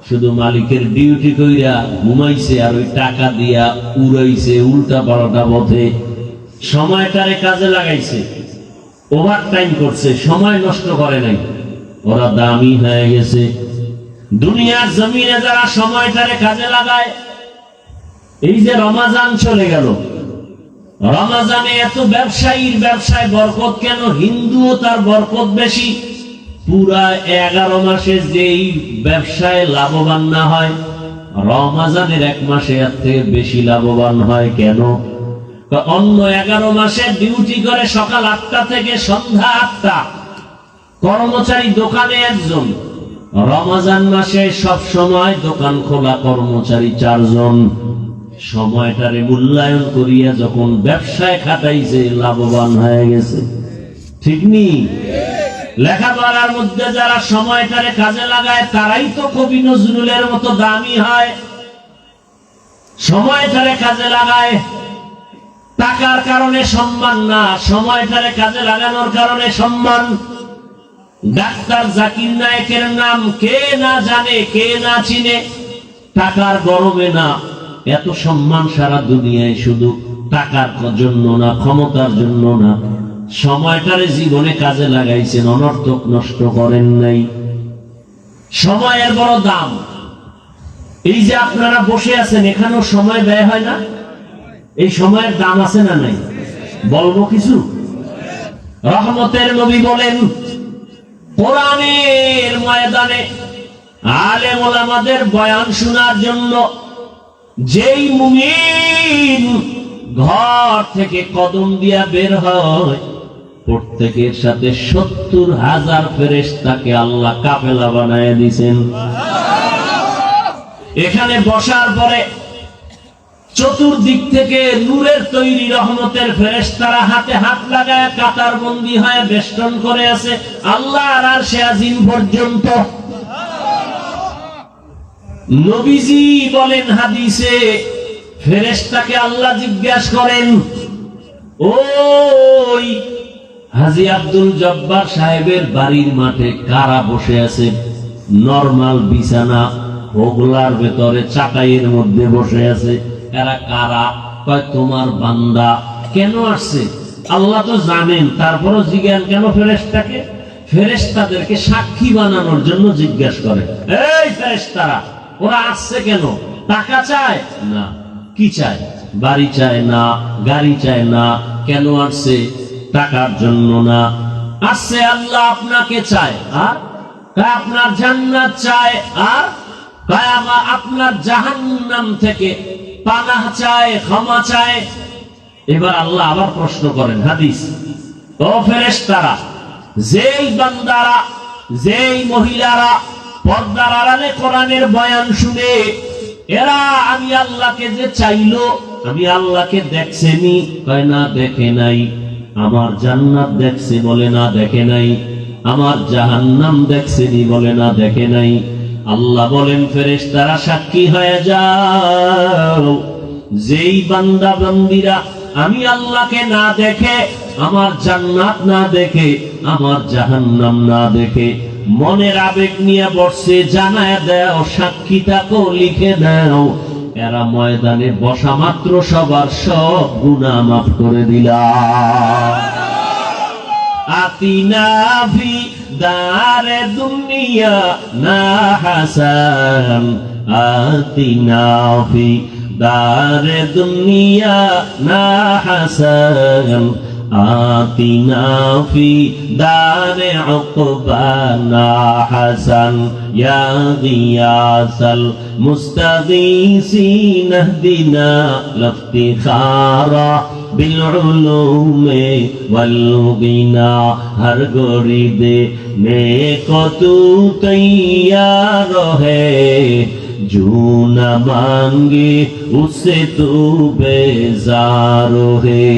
শুধু মালিকের ডিউটি কইরা ঘুমাইছে, আর ওই টাকা দিয়া উড়াইছে উল্টা পাল্টা পথে। সময়টারে কাজে লাগাইছে, ওভার টাইম করছে, সময় নষ্ট করে নাই। ওরা দামি হয়ে গেছে। দুনিয়ার জমিনে যারা সময়টারে কাজে লাগায়, এই যে রমাজান চলে গেল, রমাজানে এত ব্যবসায়ীর ব্যবসায় বরকত কেন? হিন্দুও তার বরকত বেশি। পুরা 11 মাসে যেই ব্যবসায় লাভবান না হয়, রমাজানের 1 মাসে এর থেকে বেশি লাভবান হয় কেন? অন্য 11 মাসে ডিউটি করে সকাল 8টা থেকে সন্ধ্যা 8টা, কর্মচারী দোকানে 1 জন। রমাজান মাসে সব সময় দোকান খোলা, কর্মচারী 4 জন। সময়টারে মূল্যায়ন করিয়া যখন ব্যবসায় খাটাইছে, লাভবান হয়ে গেছে। ঠিক নি? লেখাপড়ার মধ্যে যারা সময়টারে কাজে লাগায়, তারাই তো কবি নজরুলের মতো দামি হয়। সময়টারে কাজে লাগায়, টাকার কারণে সম্মান না, সময়টারে কাজে লাগানোর কারণে সম্মান। ডাক্তার জাকির নায়েকের নাম কে না জানে, কে না চিনে? টাকার গরমে না, এত সম্মান সারা দুনিয়ায় শুধু টাকার জন্য না, ক্ষমতার জন্য না। সময়টারে জীবনে কাজে লাগাইছেন, অনর্থক নষ্ট করেন নাই। সময়ের বড় দাম। এই যে আপনারা বসে আছেন, এখানেও সময় ব্যয় হয় না? এই সময়ের দাম আছে না নাই? বলবো কিছু? রহমতের নবী বলেন, কোরআনের ময়দানে আলেম ওলামাদের বয়ান শোনার জন্য যেই মুমিন ঘর থেকে কদম দিয়া বের হয়, প্রত্যেকের সাথে 70,000 ফেরেশতাকে আল্লাহ কাফেলা বানায় দিয়েছেন। এখানে বসার পরে চতুর্দিক থেকে নূরের তৈরি রহমতের ফেরেশতারা হাতে হাত লাগায় কাতার বন্দী হয়ে বেষ্টন করে আছে আল্লাহর আরশে আজিম পর্যন্ত। নবীজি বলেন হাদিসে, ফেরেশতাকে আল্লাহ জিজ্ঞাসা করেন, ওই হাজী আব্দুল জব্বার সাহেবের বাড়ির মাঠে কারা বসে আছে? নরমাল বিছানা, হোগলার ভেতরে চাকাইয়ের মধ্যে বসে আছে, এরা কারা? কয় তোমার বান্দা। কেন আসছে? আল্লাহ তো জানেন, তারপরও জিজ্ঞাসা কেন ফেরেশতাকে? ফেরেশতাদেরকে সাক্ষী বানানোর জন্য জিজ্ঞাসা করে। এই ফেরেশতারা ওরা আসছে কেন? টাকা চায় না? কি চায়? বাড়ি চায় না, গাড়ি চায় না। কেন আসছে? টাকার জন্য না। আসছে আল্লাহ আপনাকে চায়, আর আপনার জান্নাত চায়, আর আপনার জাহান্নাম থেকে পানাহ চায়, ক্ষমা চায়। এবার আল্লাহ আবার প্রশ্ন করেন, হাদিস, ও ফেরেশতারা, যেই বান্দারা, যেই মহিলারা পর্দার আড়ালে কোরআনের বয়ান শুনে এরা আমি আল্লাহকে যে চাইলো, আমি আল্লাহকে দেখছেনি? কয় না, দেখে নাই। আমার জান্নাত দেখছে? বলে না, দেখে নাই। আমার জাহান্নাম দেখছেনি? বলে না, দেখে নাই। আল্লাহ বলেন, ফেরেশতারা সাক্ষী হয়ে যাও, যেই বান্দা বান্দিরা আমি আল্লাহকে না দেখে, আমার জান্নাত না দেখে, আমার জাহান্নাম না দেখে মনের আবেগ নিয়ে বসছে, জানায় দাও, সাক্ষী থাকো, লিখে দাও, এরা ময়দানে বসা মাত্র সবার সব গুনাহ মাফ করে দিলাম। আতিনা ফি দারে দুনিয়া না হাসান, আতিনা ফি দারে দুনিয়া না হাসান, আতিনা ফি দারে উকবানা হাসান, ইয়া গিয়াসাল মুস্তাগীসিন ইহদিনা লিফতিখারা বিল উলুমে ওয়াল গিনা। হর গরিবে নেক তু তৈয়ার হে, जो न मांगे उससे तू बेजार है।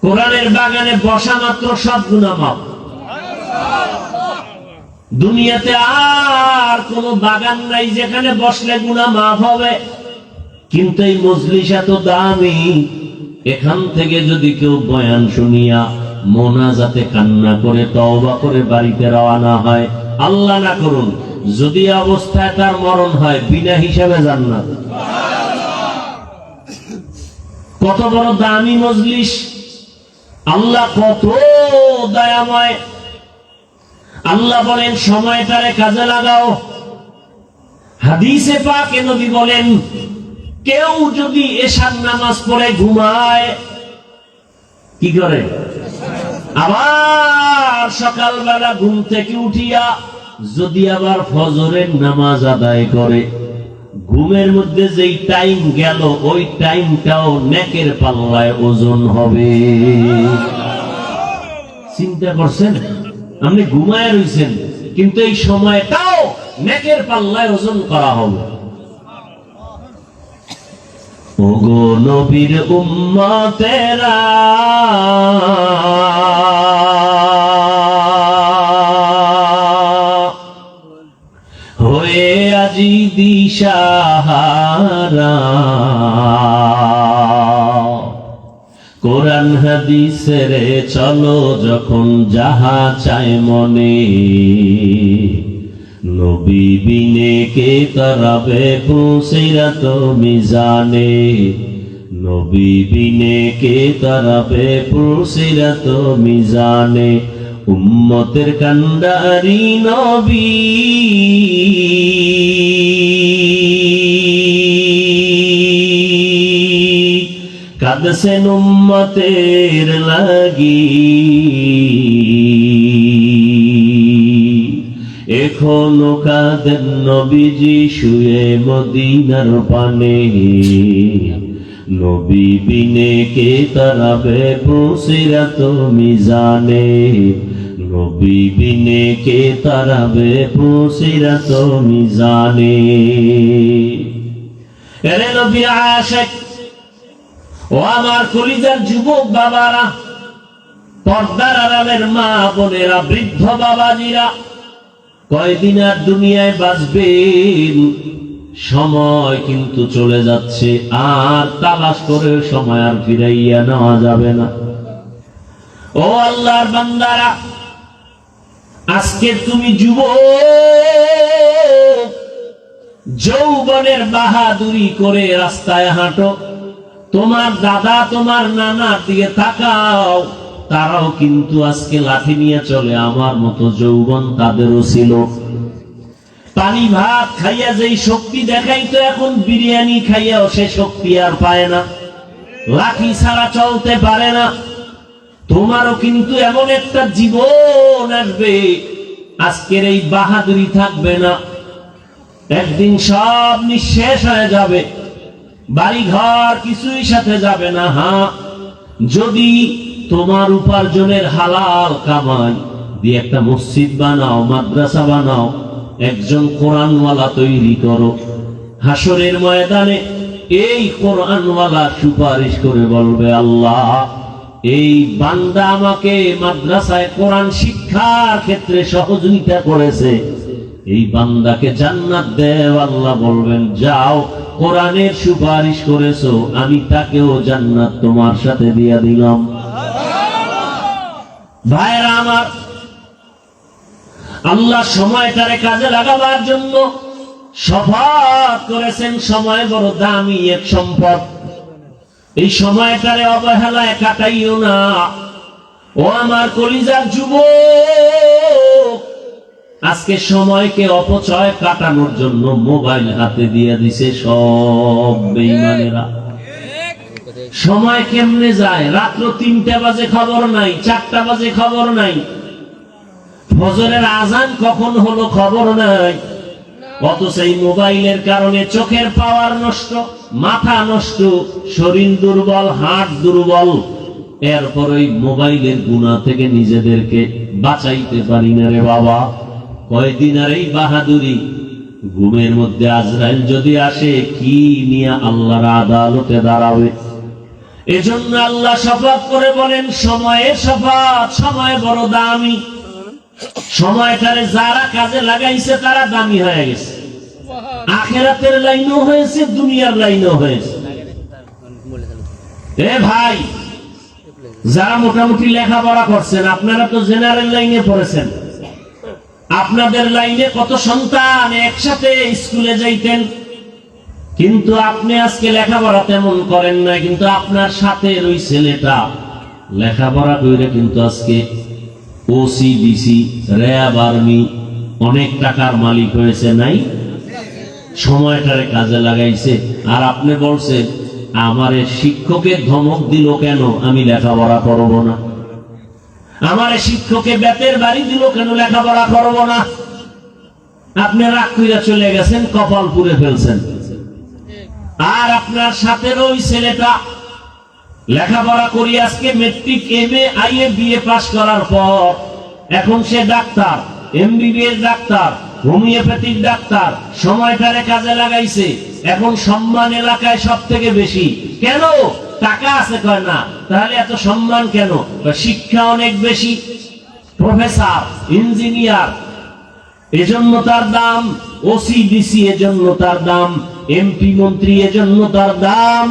কোরআনের বাগানে বসা মাত্র সব গুনাহ মাফ। দুনিয়াতে আর কোন বাগান নাই যেখানে বসলে গুনাহ মাফ হবে। কিন্তু এই মজলিস এত দামি, এখান থেকে যদি কেউ বয়ান শুনিয়া মোনাজাতে কান্না করে তওবা করে বাড়িতে রওনা হয়, আল্লাহ না করুন যদি অবস্থায় তার মরণ হয়, বিনা হিসাবে জান্নাত। কত বড় দামি মজলিস, আল্লাহ কত দয়াময়। আল্লাহ বলেন সময়টারে কাজে লাগাও। হাদিসে পাকে নবী বলেন, কেউ যদি এশার নামাজ পড়ে ঘুমায়, কি করে? আবার সকালবেলা ঘুম থেকে উঠিয়া যদি আবার ফজরের নামাজ আদায় করে, ঘুমের মধ্যে যেই টাইম গেল ওই টাইমটাও নেকের পাল্লায় ওজন হবে। চিন্তা করছেন? আপনি ঘুমায় রয়েছেন, কিন্তু এই সময়টাও নেকের পাল্লায় ওজন করা হবে। ওগো নবীর উম্মতেরা, হয়ে আজি দিশাহারা, কোরআন হাদিসের চলো যখন যাহা চায় মনে, নবী বিনে কে তরাবে পুসিরাত মিজানে, নবী বিনে কে তরাবে পুসিরাত মিজানে। উম্মতের কান্ডারি নবী, কাঁদছেন উম্মতের লাগি, এখনো কাঁদেন নবীজি শুয়ে মদিনার পানে, নবী বিনে কে তরাবে পুসিরাত মিজানে, নবী বিনে কে তরাবে পুসিরাত মিজানে। এরে নবী আশিক, ও আমার কলিজার যুবক বাবারা, পর্দার আড়ালের মা বোনেরা, বৃদ্ধ বাবাজিরা, কয়দিন আর দুনিয়ায় বাঁচবেন? সময় কিন্তু চলে যাচ্ছে, আর তালাশ করে সময় আর ফিরাইয়া নেওয়া যাবে না। ও আল্লাহর বান্দারা, আজকে তুমি যুবক, যৌবনের বাহাদুরি করে রাস্তায় হাঁটো, তোমার দাদা তোমার নানার দিকে তাকাও, তারাও কিন্তু আজকে লাঠি নিয়ে চলে। আমার মতো যৌবন তাদেরও ছিল। পানি ভাত খাইয়া যেই শক্তি দেখাইতো, এখন বিরিয়ানি খাইয়াও সে শক্তি আর পায় না, লাঠি ছাড়া চলতে পারে না। তোমারও কিন্তু এমন একটা জীবন আসবে, আজকের এই বাহাদুরি থাকবে না, একদিন সব নিঃশেষ হয়ে যাবে, বাড়ি ঘর কিছুই সাথে যাবে না। হ্যাঁ, যদি তোমার উপার্জনের হালাল কামাই দিয়ে একটা মসজিদ বানাও, মাদ্রাসা বানাও, একজন কোরআনওয়ালা তৈরি করো, হাসরের ময়দানে এই কোরআনওয়ালা সুপারিশ করে বলবে, আল্লাহ এই বান্দা আমাকে মাদ্রাসায় কোরআন শিক্ষার ক্ষেত্রে সহযোগিতা করেছে, এই বান্দাকে জান্নাত দেও। আল্লাহ বলবেন, যাও, কোরআনের সুপারিশ করেছো, আমি তাকেও জান্নাত তোমার সাথে দিয়ে দিলাম। ভাইরা আমার, আল্লাহ সময়টারে কাজে লাগাবার জন্য শপথ করেছেন। সময় বড় দামি এক সম্পদ, এই সময়টারে অবহেলায় কাটাইও না। ও আমার কলিজার যুবক, আজকে সময়কে অপচয় কাটানোর জন্য মোবাইল হাতে দিয়ে দিছে সব বেঈমানেরা। সময় কেমনে যায়, রাত্র 3টা বাজে খবর নাই, 4টা বাজে খবর নাই, ফজরের আজান কখন হলো খবর নাই। অথচ এই মোবাইলের কারণে চোখের পাওয়ার নষ্ট, মাথা নষ্ট, শরীর দুর্বল, হাত দুর্বল। এরপর ওই মোবাইলের গুনাহ থেকে নিজেদেরকে বাঁচাইতে পারি না রে বাবা। কয়দিন আর এই বাহাদুরি, ঘুমের মধ্যে আজরাইল যদি আসে, কি নিয়ে আল্লাহর আদালতে দাঁড়াবে। এজন্য আল্লাহ শপথ করে বলেন, সময়ের শপথ, সময় বড় দামি। সময়টারে যারা কাজে লাগাইছে তারা দামি হয়ে গেছে, আখিরাতের লাইনও হয়েছে, দুনিয়ার লাইনও হয়েছে। এ ভাই, যারা মোটামুটি লেখাপড়া করছেন, আপনারা তো জেনারেল লাইনে পড়েছেন, আপনাদের লাইনে কত সন্তান একসাথে স্কুলে যাইতেন, কিন্তু আপনি আজকে লেখাপড়া তেমন করেন না, কিন্তু আপনার সাথে ওই ছেলেটা লেখাপড়া করে কিন্তু আজকে ওসিডিসি, র্যাব, আর্মি, অনেক টাকার মালিক হয়েছে। নাই, সময়টারে কাজে লাগাইছে। আর আপনি বলছেন, আমারে শিক্ষকের ধমক দিল কেন, আমি লেখাপড়া করব না। আমারে শিক্ষকে বেতের বাড়ি দিল কেন, লেখাপড়া করব না। আপনি রাগ কইরা চলে গেছেন, কপাল পুড়ে ফেলছেন। আর আপনার সাথে ওই ছেলেটা লেখাপড়া করি আজকে matric, MA, IA, BA pass করার পর এখন সে ডাক্তার, এমবিবিএস ডাক্তার, হোমিওপ্যাথিক ডাক্তার, সময়টারে কাজে লাগাইছে। এখন সম্মান এলাকায় সব থেকে বেশি। কেন? টাকা আছে, কয় না। তাহলে এত সম্মান কেন? শিক্ষা অনেক বেশি, প্রফেসর, ইঞ্জিনিয়ার, এজন্য তার দাম। ওসিডিসি এজন্য তার দাম, এমপি মন্ত্রী এজন্য তার দাম।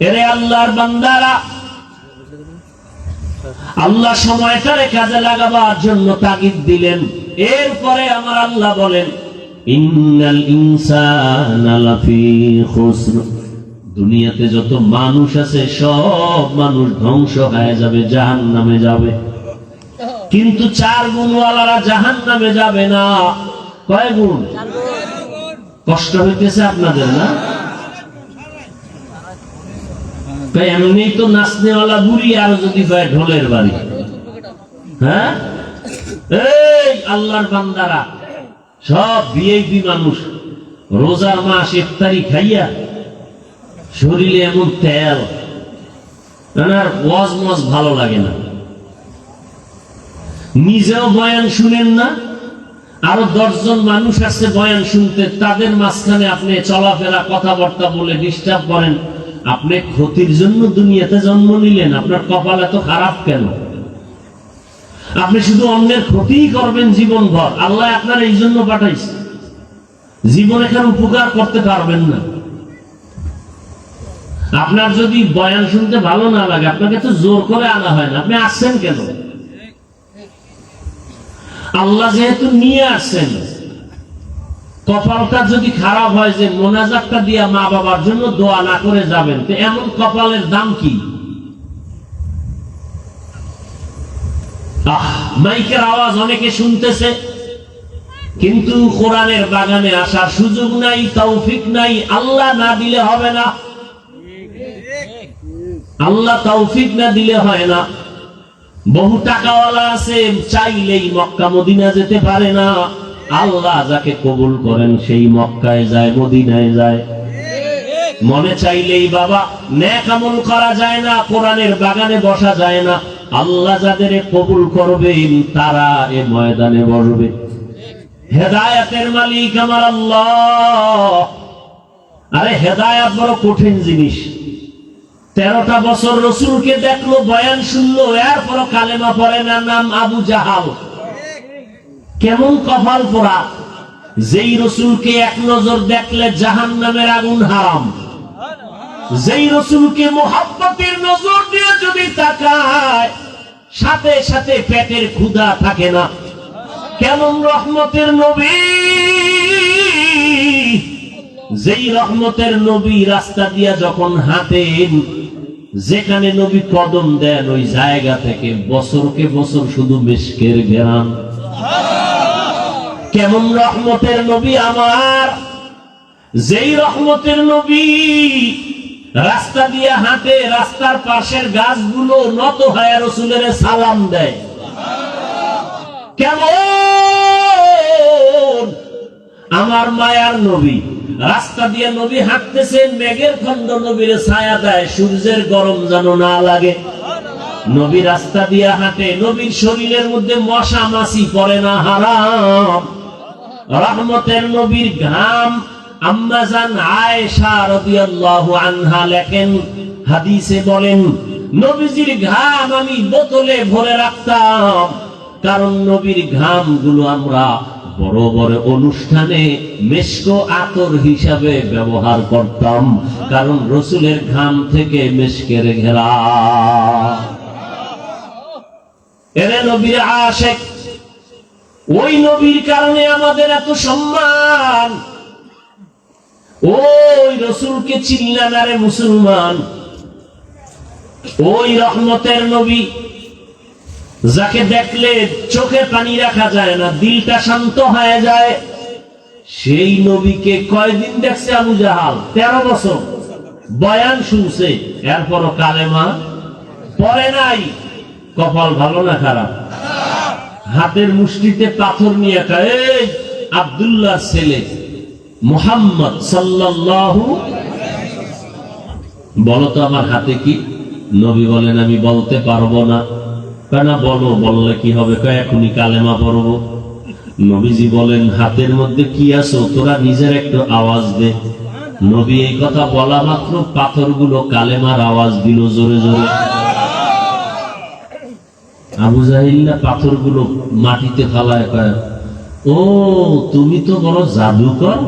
এরে আল্লাহর বান্দারা, আল্লাহ সময়টারে কাজে লাগাবার জন্য তাগিদ দিলেন। এরপরে আমার আল্লাহ বলেন, ইন্নাল ইনসানা লাফি খুসর, দুনিয়াতে যত মানুষ আছে সব মানুষ ধ্বংস হয়ে যাবে, জাহান্নামে যাবে। কিন্তু 4 গুণওয়ালারা জাহান্নামে যাবে না। কয় গুণ? কষ্ট হইতেছে আপনাদের না? এমনি তো নাচনেওয়ালা বুড়ি, আর যদি পায় ঢোলের বাড়ি। হ্যাঁ, এই আল্লাহর বান্দারা সব ভিআইপি মানুষ, রোজার মাস ইফতারি খাইয়া শরীরে এমন তেল, আর ওয়াজ মজ ভালো লাগে না, নিজেও বয়ান শুনেন না, আরো 10 জন মানুষ আছে বয়ান শুনতে, তাদের মাঝখানে আপনি চলাফেরা কথাবার্তা বলে ডিস্টার্ব করেন। আপনি ক্ষতির জন্য দুনিয়াতে জন্ম নিলেন, আপনার কপাল এত খারাপ কেন? আপনি শুধু অন্যের ক্ষতিই করবেন জীবনভর। আল্লাহ আপনার এই জন্য পাঠাইছে, জীবন এখানে উপকার করতে পারবেন না। আপনার যদি বয়ান শুনতে ভালো না লাগে, আপনাকে তো জোর করে আনা হয় না, আপনি আসছেন কেন? আল্লাহ যেহেতু নিয়ে আসছেন, কপালটা যদি খারাপ হয় যে মোনাজাতটা দিয়া মা বাবার জন্য দোয়া না করে যাবেন, তো এমন কপালের দাম কি? মাইকের আওয়াজ অনেকে শুনতেছে, কিন্তু কোরআনের বাগানে আসার সুযোগ নাই, তৌফিক নাই। আল্লাহ না দিলে হবে না। আল্লাহ তৌফিক না দিলে হয় না। বহু টাকাওয়ালা আছে, চাইলেই মক্কা মদিনা যেতে পারে না। আল্লাহ যাকে কবুল করেন সেই মক্কায় যায়, মদিনায় যায়। মনে চাইলেই বাবা নেক আমল করা যায় না, কোরআনের বাগানে বসা যায় না। আল্লাহ যাদের কবুল করবেন তারা এ ময়দানে বসবে। হেদায়েতের মালিক আমার আল্লাহ। আরে হেদায়েত বড় কঠিন জিনিস। 13টা বছর রসুলকে দেখলো, বয়ান শুনলো, এরপর কালেমা পড়ে না, নাম আবু জাহাল। কেমন কপাল পোড়া, যেই রসুলকে এক নজর দেখলে জাহান্নামের আগুন হারাম, যেই রসুলকে মুহাব্বতের নজর দিয়ে যদি তাকায় সাথে সাথে পেটের ক্ষুধা থাকে না। কেমন রহমতের নবী, যেই রহমতের নবী রাস্তা দিয়া যখন হাঁটেন, যেখানে নবী কদম দেন ওই জায়গা থেকে বছরকে বছর শুধু মিশকের ঘেরান। কেমন রহমতের নবী আমার, যেই রহমতের নবী রাস্তা দিয়ে হাঁটে, রাস্তার পাশের গাছগুলো নত হয়ে রসুলের সালাম দেয়। কেমন আমার মায়ার নবী, রাস্তা দিয়ে নবী হাঁটতেছেন, মেঘের খন্ড নবীর ছায়া দেয়, সূর্যের গরম যেন না লাগে। নবী রাস্তা দিয়ে হাঁটে, নবীর শরীরের মধ্যে মশা মাছি পড়ে না, হারাম। রহমতের নবীর ঘাম আম্মা জান আয়েশা রাদিয়াল্লাহু আনহা লেখেন, হাদিসে বলেন, নবীজির ঘাম আমি বোতলে ভরে রাখতাম, কারণ নবীর ঘাম গুলো আমরা বড় বড় অনুষ্ঠানে মেশকো আতর হিসাবে ব্যবহার করতাম, কারণ রসুলের ঘাম থেকে মেশকের ঘেরা। এরে নবীর আশিক, ওই নবীর কারণে আমাদের এত সম্মান। ওই রসুলকে চিনলা না রে মুসলমান? ওই রহমতের নবী যাকে দেখলে চোখে পানি রাখা যায় না, দিলটা শান্ত হয়ে যায়, সেই নবীকে কয়দিন দেখছে আবু জাহাল? 13 বছর বয়ান শুনছে, এরপরও কালেমা পড়ে নাই। কপাল ভালো না খারাপ? হাতের মুষ্টিতে পাথর নিয়ে এই আব্দুল্লাহ ছেলে মুহাম্মদ সাল্লাল্লাহু, বলো তো আমার হাতে কি? নবী বলেন আমি বলতে পারবো না। কেনা বলো, বললে কি হবে? এখনই কালেমা পড়বো। নবীজি বলেন হাতের মধ্যে কি আছো তোরা নিজের একটু আওয়াজ দে। নবী এই কথা বলা মাত্র পাথরগুলো কালেমার আওয়াজ দিল জোরে জোরে। আবু জাহিল না পাথরগুলো মাটিতে ফালায় কয়, ও তুমি তো বড় জাদুকর।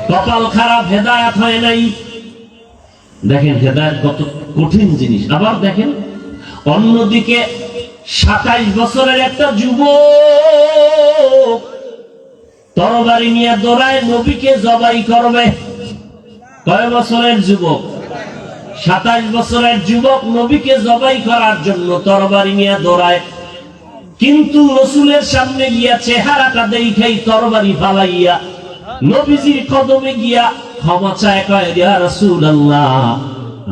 কপাল খারাপ, হেদায়েত হয় নাই। দেখেন হেদায়েত কত কঠিন জিনিস। আবার দেখেন অন্যদিকে 27 বছরের একটা যুবক তরবারি নিয়ে দৌড়ায় নবীকে জবাই করবে। কয় বছরের যুবক? 27 বছরের যুবক নবীকে জবাই করার জন্য তরবারি নিয়ে দৌড়ায়, কিন্তু রসুলের সামনে গিয়া চেহারাটা দেখাই তরবারি ফালাইয়া নবীজির কদমে গিয়া ক্ষমা চায়, কয় ইয়া রাসূলুল্লাহ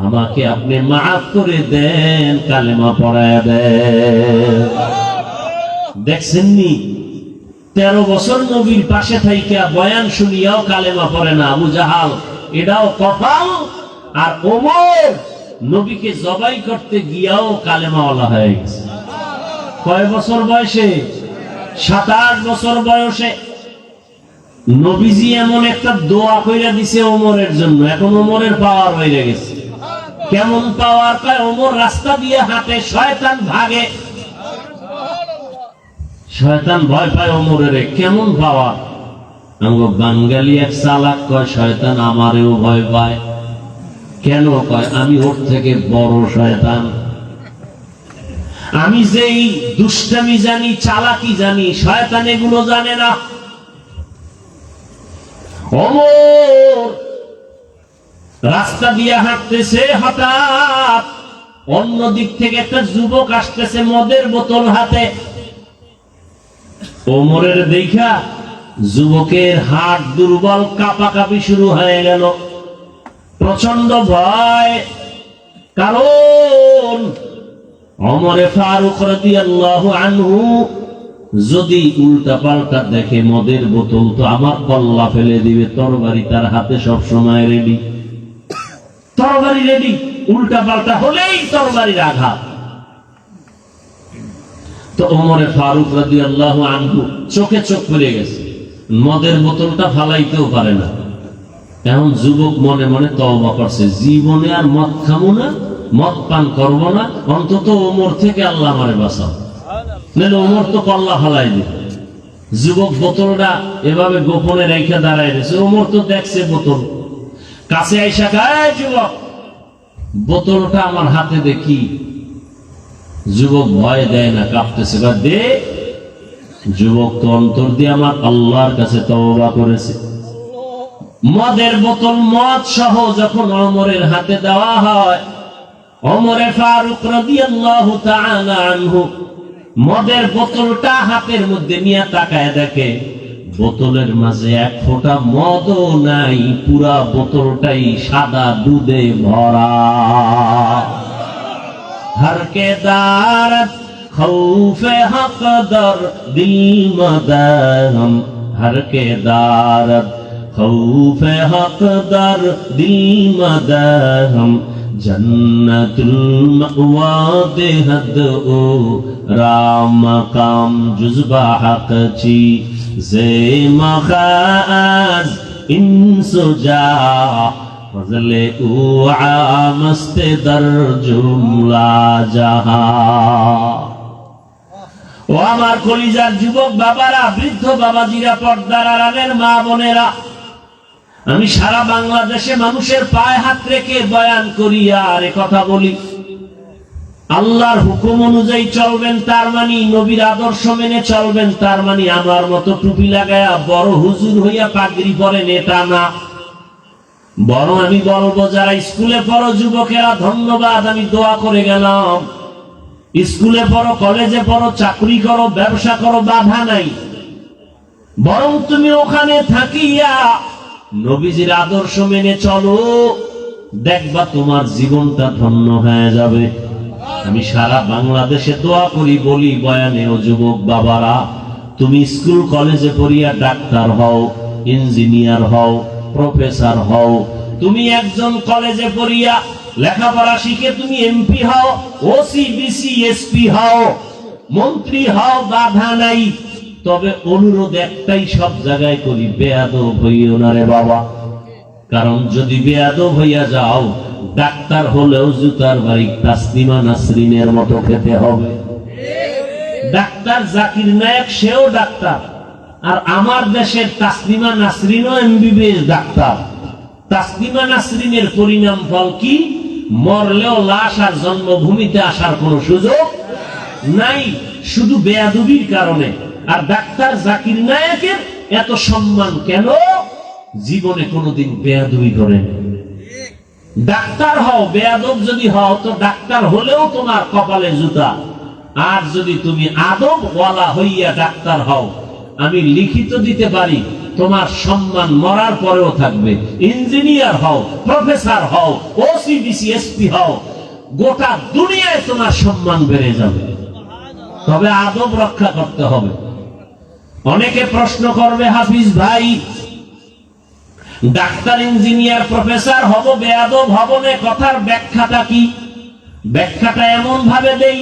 আমাকে আপনি মাফ করে দেন, কালেমা পড়ায় দেন। দেখছেননি 13 বছর নবীর পাশে থাইকা বয়ান শুনিয়াও কালেমা পড়ে না আবু জাহাল, এটাও কপাল। আর ওমর নবীকে জবাই করতে গিয়াও কালেমাওয়ালা হয়ে গেছে। কয় বছর বয়সে? 27 বছর বয়সে। নবীজি এমন একটা দোয়া কইরা দিছে ওমরের জন্য, এখন ওমরের পাওয়ার হয়ে গেছে। কেমন পাওয়ার? কয় ওমর রাস্তা দিয়ে হাঁটে, শয়তান ভাগে, শয়তান ভয় পায় ওমরের। কেমন পাওয়ার? আমগো বাঙালি এক চালাক কয় শয়তান আমারেও ভয় পায়। কেন? কয় আমি ওর থেকে বড় শয়তান, আমি যেই দুষ্টামি জানি, চালাকি জানি, শয়তান এগুলো জানে না। ওমর রাস্তা দিয়ে হাঁটতেছে, হঠাৎ অন্য দিক থেকে একটা যুবক আসতেছে মদের বোতল হাতে। ওমরের দেখা যুবকের হাত দুর্বল, কাঁপাকাঁপি শুরু হয়ে গেল, প্রচন্ড ভয়। কারণ ওমর ফারুক রাদিয়াল্লাহু আনহু যদি উল্টা পাল্টা দেখে মদের বোতল তো আমার কল্লা ফেলে দিবে, তরবারি তার হাতে সব সময় রেডি, তরবারি রেডি, উল্টা পাল্টা হলেই তরবারির আঘাত। তো ওমর ফারুক রাদিয়াল্লাহু আনহু চোখে চোখ পড়ে গেছে, মদের বোতলটা ফালাইতেও পারে না। এখন যুবক মনে মনে তওবা করছে, জীবনে আর মদ খাবো না, মদ পান করবো না, অন্তত ওমর থেকে আল্লাহ আমারে বাঁচাও, নাহলে ওমর তো কল্লা ফালাই দিবে। যুবক বোতলটা এভাবে গোপনে রেখে দাঁড়ায় রয়েছে, ওমর তো দেখছে বোতল, কাছে আইসা গায়, যুবক বোতলটা আমার হাতে দেখি। যুবক ভয় দেয় না, কাঁপতেছে, দে। যুবক তো অন্তর দিয়ে আমার আল্লাহর কাছে তওবা করেছে। মদের বোতল মদ সহ যখন ওমরের হাতে দেওয়া হয়, ওমর ফারুক রাদিয়াল্লাহু তাআলা আনহু মদের বোতলটা হাতের মধ্যে নিয়ে তাকায় দেখে বোতলের মাঝে এক ফোঁটা মদও নাই, পুরা বোতলটাই সাদা দুধে ভরা। हर के दारत खौफे हक दर दिल मदहम, हर के दारत खौफे हक दर दिल मदहम, जन्नतुल मअवा देहद ओ राम काम जुज़बा हक ची जे मखाज इंसुजा फजले उ आमस्ते दर जुमला जहा। ও আমার কলিজার যুবক বাবারা, বৃদ্ধ বাবাজিরা, পর্দার আড়ালের মা বোনেরা, আমি সারা বাংলাদেশে মানুষের পায়ে হাত রেখে বয়ান করি আর কথা বলি, আল্লাহর হুকুম অনুযায়ী চলবেন তার মানে, নবীর আদর্শ মেনে চলবেন তার মানে আমার মতো টুপি লাগায়া বড় হুজুর হইয়া পাগড়ি পরেন এটা না। বরং আমি বলবো যারা স্কুলে পড়ো যুবকেরা, ধন্যবাদ, আমি দোয়া করে গেলাম। স্কুলে পড়ো, কলেজে পড়ো, চাকরি করো, ব্যবসা করো, বাধা নাই। বরং তুমি ওখানে থাকিয়া নবীজির আদর্শ মেনে চলো, দেখবা তোমার জীবনটা ধন্য হয়ে যাবে। আমি সারা বাংলাদেশে দোয়া করি, বলি বয়ানে, ও যুবক বাবারা, তুমি স্কুল কলেজে পড়িয়া ডাক্তার হও, ইঞ্জিনিয়ার হও, প্রফেসর হও, তুমি একজন কলেজে পড়িয়া লেখাপড়া শিখে তুমি এমপি হও, ওসি বিসি এসপি হও, মন্ত্রী হও, বাধা নাই। তবে অনুরোধ একটাই সব জায়গায় করি, বেয়াদব হইও না রে বাবা। কারণ যদি বেয়াদব হইয়া যাও, ডাক্তার হলেও জুতার বাড়ি তাসলিমা নাসরিনের মতো খেতে হবে। ডাক্তার জাকির নায়েক সেও ডাক্তার, আর আমার দেশের তাসলিমা নাসরিনও এমবিবিএস ডাক্তার। তাসলিমা নাসরিনের পরিণাম ফল কি? মরলেও লাশ আর জন্মভূমিতে আসার কোন সুযোগ নাই, শুধু বেয়াদবির কারণে। আর ডাক্তার জাকির নায়েকের এত সম্মান কেন? জীবনে কোনোদিন বেয়াদবি করেন। ডাক্তার হও, বেয়াদব যদি হও তো ডাক্তার হলেও তোমার কপালে জুতা। আর যদি তুমি আদব ওয়ালা হইয়া ডাক্তার হও, আমি লিখিত দিতে পারি তোমার সম্মান মরার পরেও থাকবে। ইঞ্জিনিয়ার হও, প্রফেসর হও, ওসি বিসি এসপি হও, গোটা দুনিয়ায় তোমার সম্মান বেড়ে যাবে। তবে আদব রক্ষা করতে হবে। অনেকে প্রশ্ন করবে, হাফিজ ভাই, ডাক্তার, ইঞ্জিনিয়ার, প্রফেসর হব, বেয়াদব হব না, কথার ব্যাখ্যাটা কি? ব্যাখ্যাটা এমন ভাবে দেই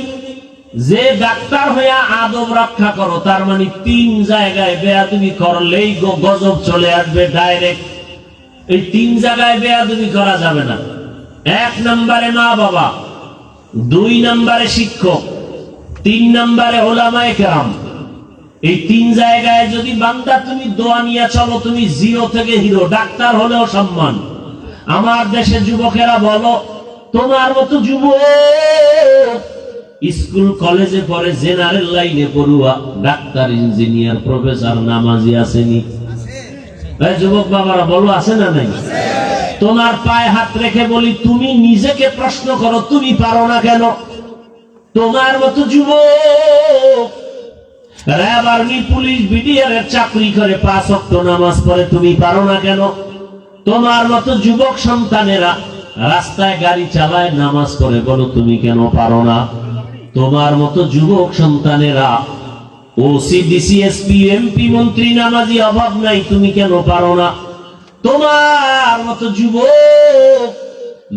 যে ডাক্তার হইয়া আদব রক্ষা করো, তার মানে 3 জায়গায় বেয়াদবি করলেই গজব চলে আসবে ডাইরেক্ট। এই 3 জায়গায় বেয়াদবি করা যাবে না। 1 নম্বরে মা বাবা, 2 নম্বরে শিক্ষক, 3 নম্বরে উলামায়ে কেরাম। এই 3 জায়গায় যদি বান্দা তুমি দোয়া নিয়ে চলো, তুমি জিরো থেকে হিরো। ডাক্তার হলেও সম্মান। আমার দেশে যুবকেরা বলো, তোমার মতো যুবক স্কুল কলেজে পড়ে, জেনারেল লাইনে পড়ুয়া, ডাক্তার, ইঞ্জিনিয়ার, প্রফেসর, নামাজি আসেনি? যুবক বাবারা বলো, আছে না নাই? তোমার পায়ে হাত রেখে বলি, তুমি নিজেকে প্রশ্ন করো, তুমি পারো না কেন? তোমার মতো যুবক র্যাব, আর্মি, পুলিশ, বিডিআর এর চাকরি করে 5 ওয়াক্ত নামাজ পড়ে, তুমি পারো না কেন? তোমার মতো যুবক সন্তানেরা রাস্তায় গাড়ি চালায়, নামাজ পড়ে, বলো তুমি কেন পারো না? তোমার মতো যুবক সন্তানেরা ওসি, ডিসি, এসপি, এমপি, মন্ত্রী নামাজি অভাব নাই, তুমি কেন পারো না? তোমার মতো যুবক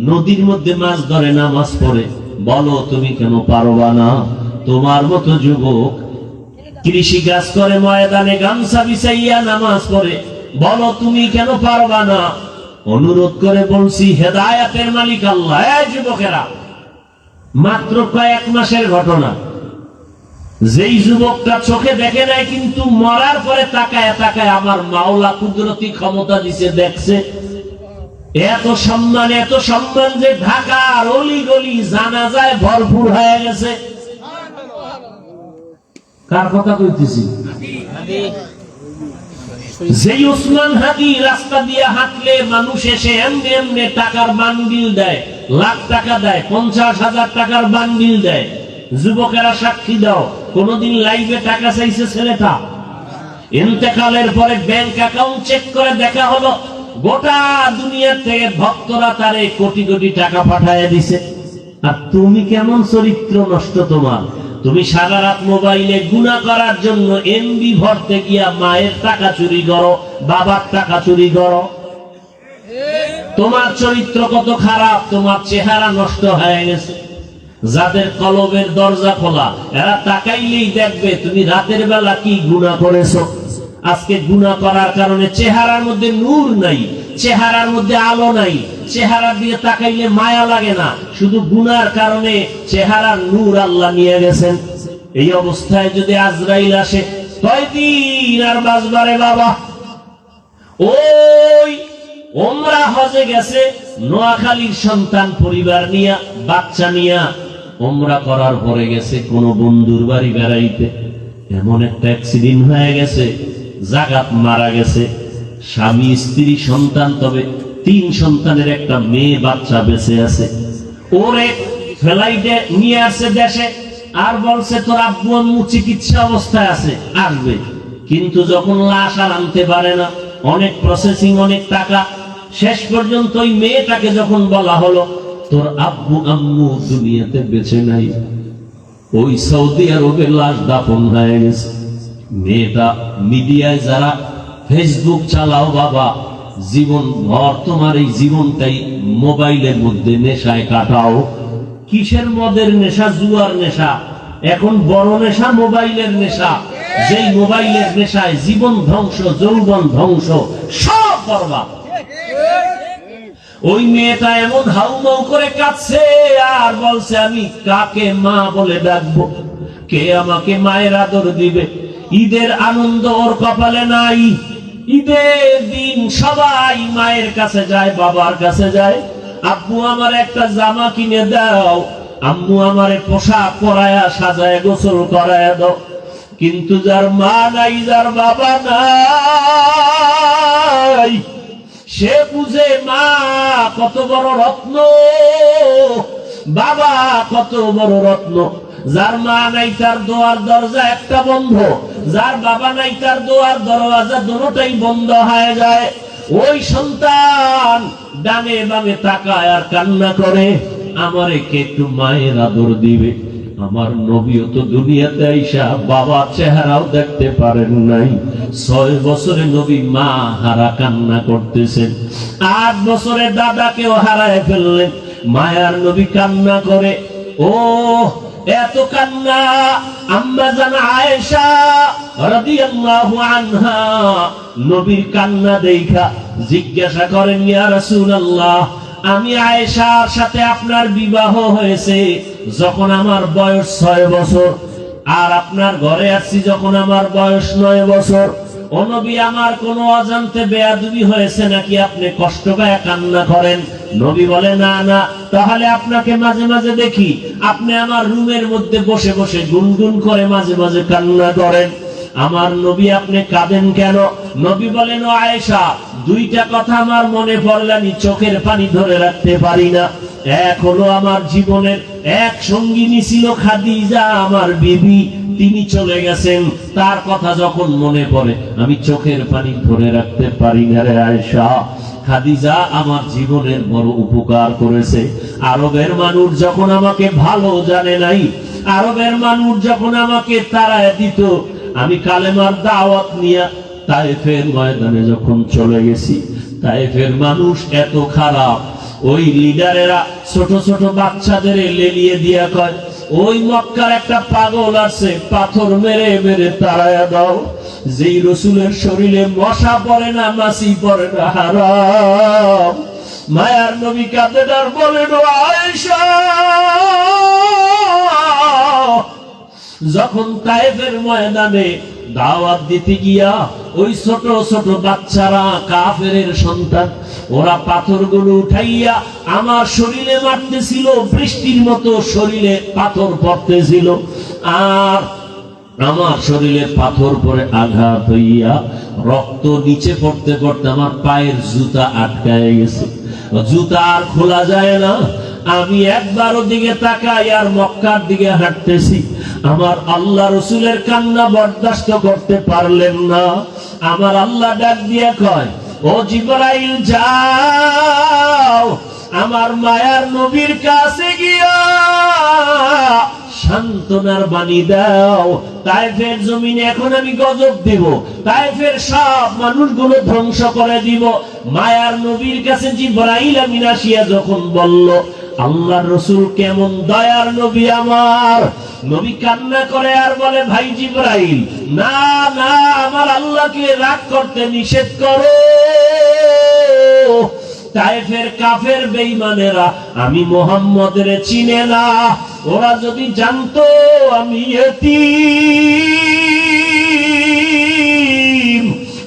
নদীর মধ্যে মাছ ধরে, নামাজ পড়ে, বলো তুমি কেন পারবা না? তোমার মতো যুবক কৃষি কাজ করে, ময়দানে গামছা বিছাইয়া নামাজ পড়ে, বলো তুমি কেন পারবা না? অনুরোধ করে বলছি, হেদায়েতের মালিক আল্লাহ। এই যুবকেরা, মাত্র কয়েক মাসের ঘটনা, যেই যুবকটা চোখে দেখে নাই কিন্তু মরার পরে তাকায় তাকায় আমার মাওলা কুদরতি ক্ষমতা দিছে, দেখছে। এত সম্মান যে ঢাকার অলি গলি জানাজায় ভরপুর হয়ে গেছে। কার কথা কইতেছি? যেই ওসমান হাদি রাস্তা দিয়ে হাঁটলে মানুষ এসে এমনি এমনি টাকার বান্ডিল দেয়, লাখ টাকা দেয়, 50,000 টাকার বান্ডিল দেয়। যুবকেরা সাক্ষী দাও, কোনদিন লাইভে টাকা চাইছে ছেলেটা? ইন্তেকালের পরে ব্যাংক অ্যাকাউন্ট চেক করে দেখা হলো গোটা দুনিয়া থেকে ভক্তরা তারে কোটি কোটি টাকা পাঠায় দিছে। আর তুমি কেমন চরিত্র নষ্ট তোমার! তুমি সারা রাত মোবাইলে গুনাহ করার জন্য এমবি ভরতে গিয়া মায়ের টাকা চুরি করো, বাবার টাকা চুরি করো। তোমার চরিত্র কত খারাপ, তোমার চেহারা নষ্ট হয়ে গেছে। যাদের কলবের দরজা খোলা, এরা তাকাইলেই দেখবে তুমি রাতের বেলা কি গুনাহ করেছো। আজকে গুনাহ করার কারণে চেহারার মধ্যে নূর নাই, চেহারার মধ্যে আলো নাই, চেহারা দিয়ে তাকাইলে মায়া লাগে না, শুধু গুনার কারণে চেহারার নূর আল্লাহ নিয়ে গেছেন। এই অবস্থায় যদি আজরাইল আসে, কয়দিন আর বাঁচবারে বাবা? ওই ওমরা হজে গেছে নোয়াখালীর সন্তান পরিবার নিয়া, বাচ্চা নিয়া ওমরা করার পরে গেছে কোন বন্ধুর বাড়ি বেড়াইতে, এমন একটা অ্যাক্সিডেন্ট হয়ে গেছে, জাগাত মারা গেছে। স্বামী, স্ত্রী, সন্তান, তবে 3 সন্তানের একটা মেয়ে বাচ্চা বেঁচে আছে। ওরে ফ্লাইটে নিয়ে আসছে দেশে, আর বলছে তোর আব্বু আম্মু চিকিৎসা অবস্থায় আছে, আসবে। কিন্তু যখন লাশ আর আনতে পারে না, অনেক প্রসেসিং, অনেক টাকা, শেষ পর্যন্ত ওই মেয়েটাকে যখন বলা হলো তোর আব্বু আম্মু দুনিয়াতে বেঁচে নাই, ওই সৌদি আরবে লাশ দাফন হয়ে গেছে। মেয়েটা মিডিয়ায়, যারা ফেসবুক চালাও বাবা, জীবন ভর তোমার এই জীবনটাই মোবাইলের মধ্যে নেশায় কাটাও। কিসের মদের নেশা, জুয়ার নেশা, এখন বড় নেশা মোবাইলের নেশা। যেই মোবাইলের নেশায় জীবন ধ্বংস, যৌবন ধ্বংস, সব বরবাদ। ওই মেয়েটা এমন হাউমাউ করে কাঁদছে আর বলছে আমি কাকে মা বলে ডাকবো, কে আমাকে মায়ের আদর দিবে? ঈদের আনন্দ ওর কপালে নাই। ঈদের দিন সবাই মায়ের কাছে যায়, বাবার কাছে যায়, আব্বু আমার একটা জামা কিনে দাও, আম্মু আমারে পোশাক পরায়া সাজায় গোসল করায়া দাও। কিন্তু যার মা নাই, যার বাবা নাই, সে বুঝে মা কত বড় রত্ন, বাবা কত বড় রত্ন। যার মা নাই তার দোয়ার দরজা একটা বন্ধ, যার বাবা নাই তার দোয়ার দরওয়াজা দুটোই বন্ধ হয়ে যায়। ওই সন্তান ডানে বামে তাকায় আর কান্না করে, আমারে কে একটু মায়ের আদর দিবে? আমার নবীও তো দুনিয়াতে আইসা বাবার চেহারাও দেখতে পারেন নাই। 6 বছরে নবী মা হারা কান্না করতেছেন, 8 বছরে দাদাকেও হারায় ফেললেন, মায়ার নবী কান্না করে। ও এত কান্না! আম্মা জান আয়েশা রাদিয়াল্লাহু আনহা নবীর কান্না দেখা জিজ্ঞাসা করেন, ইয়া রাসূলুল্লাহ, আমি আয়েশার সাথে আপনার বিবাহ হয়েছে যখন আমার বয়স 6 বছর, আর আপনার ঘরে আসছি যখন আমার বয়স 9 বছর। ও নবী, আমার কোনো অজান্তে বেয়াদবি হয়েছে নাকি আপনি কষ্ট পায় কান্না করেন? নবী বলে, না না, তাহলে আপনাকে মাঝে মাঝে দেখি আপনি আমার রুমের মধ্যে বসে বসে গুনগুন করে মাঝে মাঝে কান্না করেন। আমার নবী, আপনি কাঁদেন কেন? নবী বলেন, ও আয়েশা, 2টা কথা আমার মনে পড়লে আমি চোখের পানি ধরে রাখতে পারি না। এক হলো আমার জীবনের এক সঙ্গিনী ছিল খাদিজা, আমার বিবি, তিনি চলে গেছেন, তার কথা যখন মনে পড়ে আমি চোখের পানি ধরে রাখতে পারি না রে আয়েশা। খাদিজা আমার জীবনের বড় উপকার করেছে। আরবের মানুষ যখন আমাকে ভালো জানে নাই, আরবের মানুষ যখন আমাকে তাড়ায় দিত, আমি কালেমার দাওয়াত নিয়ে তায়েফের ময়দানে যখন চলে গেছি, তায়েফের মানুষ এত খারাপ, ওই লিডারেরা ছোট ছোট বাচ্চাদের লেলিয়ে দিয়া কয়, ওই মক্কার একটা পাগল আছে, পাথর মেরে মেরে তাড়ায়া দাও। যেই রসুলের শরীরে মশা পড়ে না, মাছি পড়ে না, হারাম। মায়ার নবী কাঁদেন আর বলেন, আয়েশা, যখন তায়েফের ময়দানে দাওয়াত দিতে গিয়া ওই ছোট ছোট বাচ্চারা, কাফেরের সন্তান, ওরা পাথরগুলো উঠাইয়া আমার শরীরে মারতেছিল, বৃষ্টির মতো শরীরে পাথর পড়তেছিল, আর আমার শরীরে পাথর পরে আঘাত হইয়া রক্ত নিচে পড়তে পড়তে আমার পায়ের জুতা আটকায় গেছে, জুতা আর খোলা যায় না। আমি একবার ওদিকে তাকাই আর মক্কার দিকে হাঁটতেছি। আমার আল্লাহ রসুলের কান্না বরদাস্ত করতে পারলেন না। আমার আল্লাহ ডাক দিয়ে কয়, ও জিবরাইল, যাও আমার মায়ার নবীর কাছে গিয়া সান্ত্বনার বাণী দাও। তায়েফের জমিনে এখন আমি গজব দিব, তায়েফের সব মানুষগুলো ধ্বংস করে দিব। মায়ার নবীর কাছে জিবরাইল আমিন আসিয়া যখন বলল, আল্লাহর রসুল কেমন দয়ার নবী, আমার নবী কান্না করে আর বলে, ভাই জিবরাইল, না না, আমার আল্লাহকে রাগ করতে নিষেধ করো। তায়েফের কাফের বেঈমানেরা আমি মুহাম্মদের চিনে না, ওরা যদি জানতো আমি এতিম,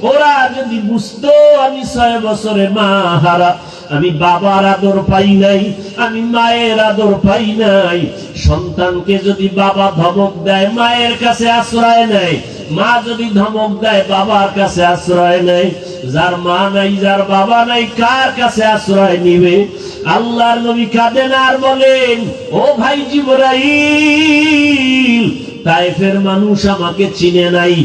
ওরা যদি বুঝতো আমি 6 বছরে মা হারা, আমি বাবার আদর পাই নাই, আমি মায়ের আদর পাই নাই। সন্তানকে যদি বাবা ধমক দেয় মায়ের কাছে আশ্রয় নেয়, মা যদি ধমক দেয় বাবার কাছে আশ্রয় নেয়, যার মা নাই যার বাবা নাই কার কাছে আশ্রয় নিবে? আল্লাহর নবী কাঁদেন আর বলেন, ও ভাই জিবরাইল, তায়েফের মানুষ আমাকে চিনে নাই,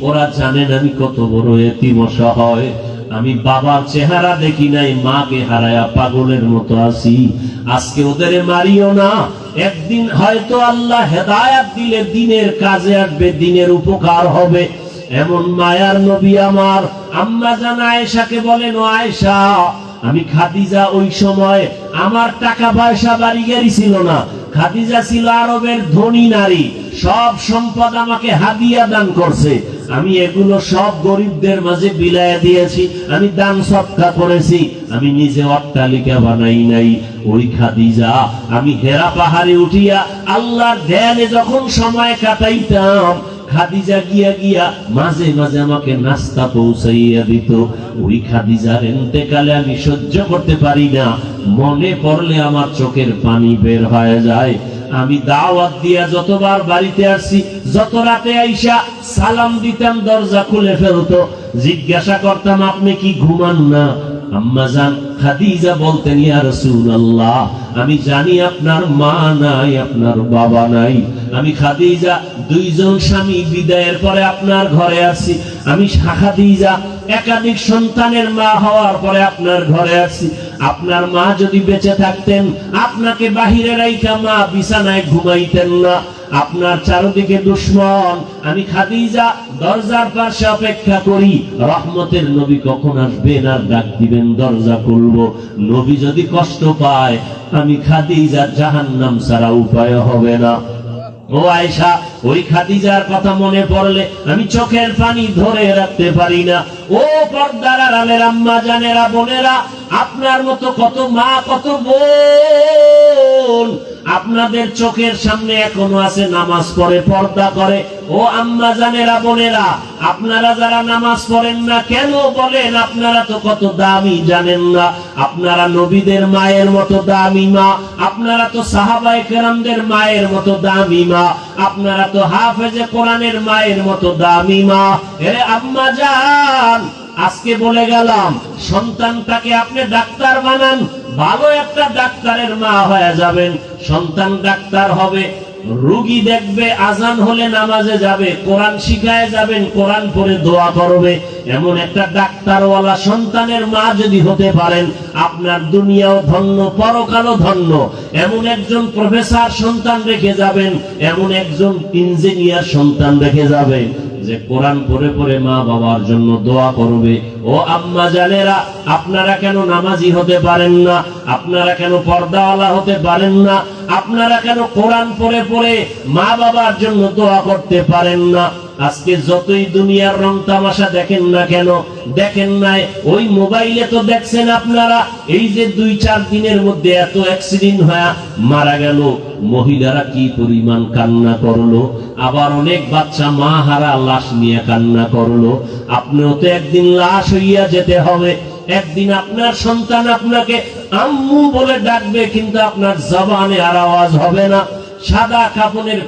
ওরা জানেন আমি কত বড় এতিম অসহায়, আমি বাবার চেহারা দেখি নাই, মাকে হারায়া পাগলের মতো আছি। আজকে ওদের মারিও না, একদিন হয়তো আল্লাহ হেদায়াত দিলে দিনের কাজে আসবে, দিনের উপকার হবে। এমন মায়ার নবী আমার আম্মা জান আয়েশাকে বলেন, ও আয়েশা, আমি খাদিজা ওই সময় আমার টাকা পয়সা বাড়ি গাড়ি ছিল না, খাদিজা ছিল আরবের ধনী নারী, সব সম্পদ আমাকে হাদিয়া দান করছে, আমি এগুলো সব গরিবদের মাঝে বিলায় দিয়েছি, আমি দান সদকা করেছি, আমি নিজে অট্টালিকা বানাই নাই। ওই খাদিজা আমি হেরা পাহাড়ে উঠিয়া আল্লাহর ধ্যানে যখন সময় কাটাইতাম, খাদিজা গিয়া গিয়া মাঝে মাঝে আমাকে নাস্তা পৌঁছাইয়া দিত। ওই খাদিজার ইন্তেকালে আমি সহ্য করতে পারি না, মনে পড়লে আমার চোখের পানি বের হয়ে যায়। আমি দাওয়াত দিয়া যতবার বাড়িতে আসছি, যত রাতে আইসা সালাম দিতাম, দরজা খুলে ফেলতো, জিজ্ঞাসা করতাম আপনি কি ঘুমান না? আম্মা জান খাদিজা বলতেন, ইয়া রাসূলুল্লাহ, আমি জানি আপনার মা নাই, আপনার বাবা নাই, আমি খাদিজা দুইজন স্বামী বিদায়ের পরে আপনার ঘরে আসছি, আমি খাদিজা একাধিক সন্তানের মা হওয়ার পরে আপনার ঘরে আসছি। আপনার মা যদি বেঁচে থাকতেন, আপনাকে বাহিরে রাইখা মা বিছানায় ঘুমাইতেন না, আপনার চারদিকে দুশমন, আমি খাদিজা দরজার পাশে অপেক্ষা করি, রহমতের নবী কখন আসবেন আর ডাক দিবেন, দরজা খুলবো। নবী যদি কষ্ট পায়, আমি খাদিজা জাহান্নাম ছাড়া উপায় হবে না। ও আয়েশা, ওই খাদিজার কথা মনে পড়লে আমি চোখের পানি ধরে রাখতে পারি না। ও পর্দার আড়ালের আম্মা জানেরা, বোনেরা, আপনার মতো কত মা, কত বোন আপনাদের চোখের সামনে এখনো আছে, নামাজ পড়ে, পর্দা করে। ও আম্মা জানেরা, বোনেরা, আপনারা যারা নামাজ পড়েন না কেন বলেন? আপনারা তো কত দামি জানেন না। আপনারা নবীদের মায়ের মতো দামি মা, আপনারা তো সাহাবায়ে কেরামদের মায়ের মতো দামি মা, আপনারা তো হাফেজে কোরআনের মায়ের মতো দামি মা। এরে আম্মা জান, আজকে বলে গেলাম, সন্তানটাকে আপনি ডাক্তার বানান, ভালো একটা ডাক্তারের মা হয়ে যাবেন, সন্তান ডাক্তার হবে, রোগী দেখবে আজান হলে নামাজে যাবে, কোরআন শিখায় যাবেন, কোরআন পড়ে দোয়া করবে। এমন একটা ডাক্তারওয়ালা সন্তানের মা যদি হতে পারেন, আপনার দুনিয়াও ধন্য, পরকালও ধন্য। এমন একজন প্রফেসর সন্তান রেখে যাবেন, এমন একজন ইঞ্জিনিয়ার সন্তান রেখে যাবেন যে কোরআন পড়ে পড়ে মা বাবার জন্য দোয়া করবে। ও আম্মা জানেরা, আপনারা কেন নামাজি হতে পারেন না? আপনারা কেন পর্দাওয়ালা হতে পারেন না? আপনারা কেন কোরআন পড়ে পড়ে মা বাবার জন্য দোয়া করতে পারেন না? আজকে যতই দুনিয়ার রং তামাশা দেখেন না কেন, দেখেন নাই ওই মোবাইলে তো দেখছেন আপনারা, এই যে 2-4 দিনের মধ্যে এত অ্যাক্সিডেন্ট হয়ে মারা গেল, মহিলারা কি পরিমাণ কান্না করলো। আবার অনেক বাচ্চা মা হারা লাশ নিয়ে কান্না করলো। আপনিও তো একদিন লাশ হইয়া যেতে হবে। একদিন আপনার সন্তান আপনাকে আম্মু বলে ডাকবে, কিন্তু আপনার জবানে আর আওয়াজ হবে না। সাদা কাপড়ের